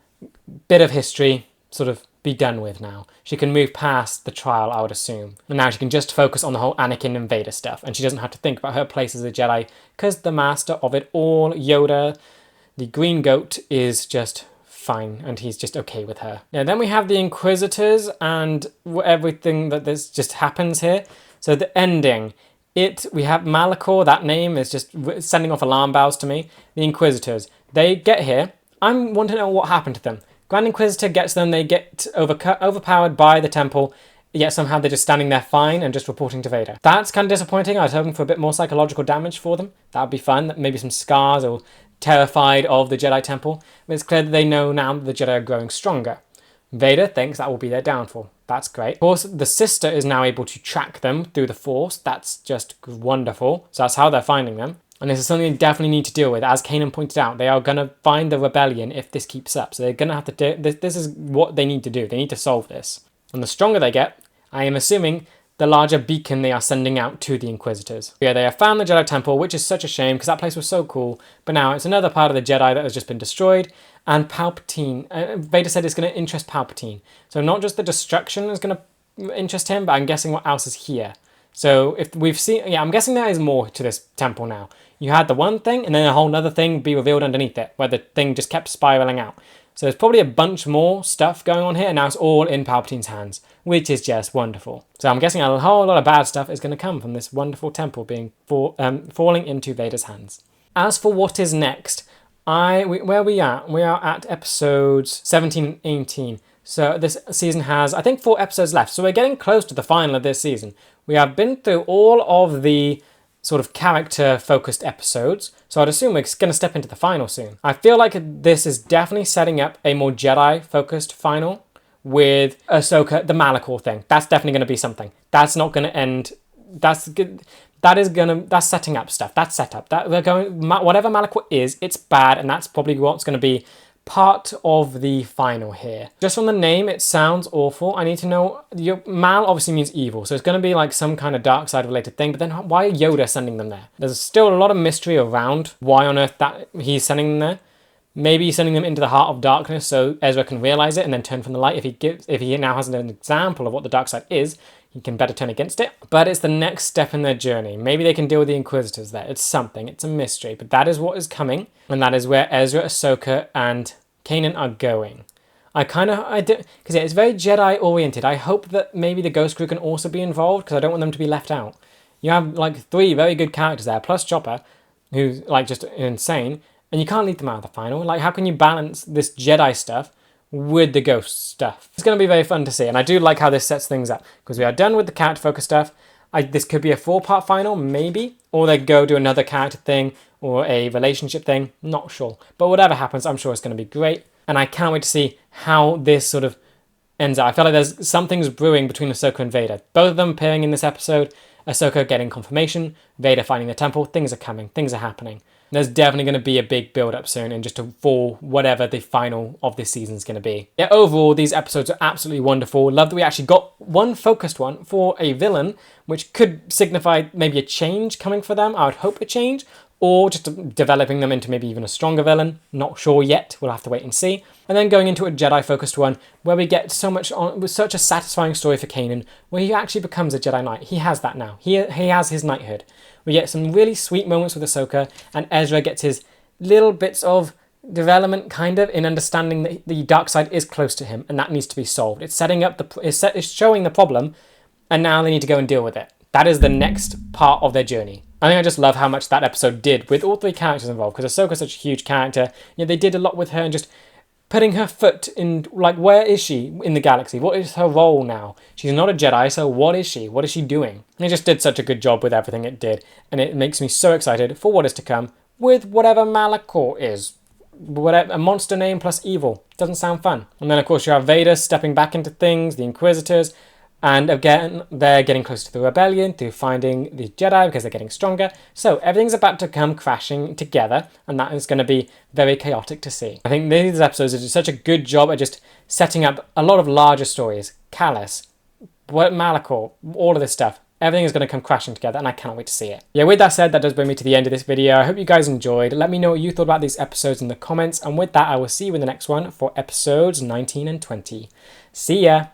S1: bit of history sort of be done with now. She can move past the trial, I would assume. And now she can just focus on the whole Anakin and Vader stuff, and she doesn't have to think about her place as a Jedi, because the master of it all, Yoda, the green goat, is just fine, and he's just okay with her. Yeah, then we have the Inquisitors and everything that this just happens here. So the ending, we have Malachor, that name is just sending off alarm bells to me. The Inquisitors, they get here. I want to know what happened to them. Grand Inquisitor gets them, they get overpowered by the temple, yet somehow they're just standing there fine and just reporting to Vader. That's kind of disappointing. I was hoping for a bit more psychological damage for them. That would be fun, maybe some scars or terrified of the Jedi Temple. But it's clear that they know now that the Jedi are growing stronger. Vader thinks that will be their downfall. That's great. Of course, the sister is now able to track them through the Force. That's just wonderful. So that's how they're finding them. And this is something they definitely need to deal with. As Kanan pointed out, they are going to find the rebellion if this keeps up. So they're going to have to do this is what they need to do. They need to solve this. And the stronger they get, I am assuming, the larger beacon they are sending out to the Inquisitors. Yeah, they have found the Jedi Temple, which is such a shame because that place was so cool. But now it's another part of the Jedi that has just been destroyed. And Palpatine, Vader said it's going to interest Palpatine. So not just the destruction is going to interest him, but I'm guessing what else is here. So if we've seen, yeah, I'm guessing there is more to this temple now. You had the one thing and then a whole other thing be revealed underneath it, where the thing just kept spiraling out. So there's probably a bunch more stuff going on here, and now it's all in Palpatine's hands, which is just wonderful. So I'm guessing a whole lot of bad stuff is going to come from this wonderful temple being falling into Vader's hands. As for what is next, where we are? We are at episodes 17 and 18. So this season has, I think, 4 episodes left. So we're getting close to the final of this season. We have been through all of the sort of character-focused episodes, so I'd assume we're going to step into the final soon. I feel like this is definitely setting up a more Jedi-focused final with Ahsoka, the Malachor thing. That's definitely going to be something. That's not going to end. That's setting up stuff. That's set up. That we're going. Whatever Malachor is, it's bad, and that's probably what's going to be part of the final here. Just from the name, it sounds awful. I need to know, Mal obviously means evil, so it's going to be like some kind of dark side related thing, but then why Yoda sending them there? There's still a lot of mystery around why on earth that he's sending them there. Maybe he's sending them into the heart of darkness so Ezra can realize it and then turn from the light. If he now has an example of what the dark side is, he can better turn against it. But it's the next step in their journey. Maybe they can deal with the Inquisitors there. It's something. It's a mystery. But that is what is coming. And that is where Ezra, Ahsoka, and Kanan are going. Because it's very Jedi oriented. I hope that maybe the Ghost Crew can also be involved because I don't want them to be left out. You have like 3 very good characters there, plus Chopper, who's like just insane. And you can't leave them out of the final. Like, how can you balance this Jedi stuff with the ghost stuff. It's going to be very fun to see, and I do like how this sets things up, because we are done with the character focus stuff. This could be a 4-part final, maybe, or they go do another character thing or a relationship thing, not sure. But whatever happens, I'm sure it's going to be great, and I can't wait to see how this sort of ends out. I feel like there's something's brewing between Ahsoka and Vader. Both of them appearing in this episode, Ahsoka getting confirmation, Vader finding the temple, things are coming, things are happening. There's definitely going to be a big build-up soon, and just for whatever the final of this season is going to be. Yeah, overall, these episodes are absolutely wonderful. Love that we actually got one focused one for a villain, which could signify maybe a change coming for them. I would hope a change, or just developing them into maybe even a stronger villain. Not sure yet. We'll have to wait and see. And then going into a Jedi-focused one, where we get so much on, with such a satisfying story for Kanan, where he actually becomes a Jedi Knight. He has that now. He has his knighthood. We get some really sweet moments with Ahsoka, and Ezra gets his little bits of development, kind of, in understanding that the dark side is close to him, and that needs to be solved. It's setting up it's showing the problem, and now they need to go and deal with it. That is the next part of their journey. I think I just love how much that episode did with all 3 characters involved, because Ahsoka's such a huge character. You know, they did a lot with her, and just putting her foot in, like, where is she in the galaxy? What is her role now? She's not a Jedi, so what is she? What is she doing? And it just did such a good job with everything it did, and it makes me so excited for what is to come with whatever Malachor is. Whatever, a monster name plus evil. Doesn't sound fun. And then, of course, you have Vader stepping back into things, the Inquisitors, and again, they're getting closer to the rebellion through finding the Jedi because they're getting stronger. So everything's about to come crashing together, and that is going to be very chaotic to see. I think these episodes do such a good job at just setting up a lot of larger stories. Callus, Malachor, all of this stuff. Everything is going to come crashing together, and I cannot wait to see it. Yeah, with that said, that does bring me to the end of this video. I hope you guys enjoyed. Let me know what you thought about these episodes in the comments, and with that, I will see you in the next one for episodes 19 and 20. See ya!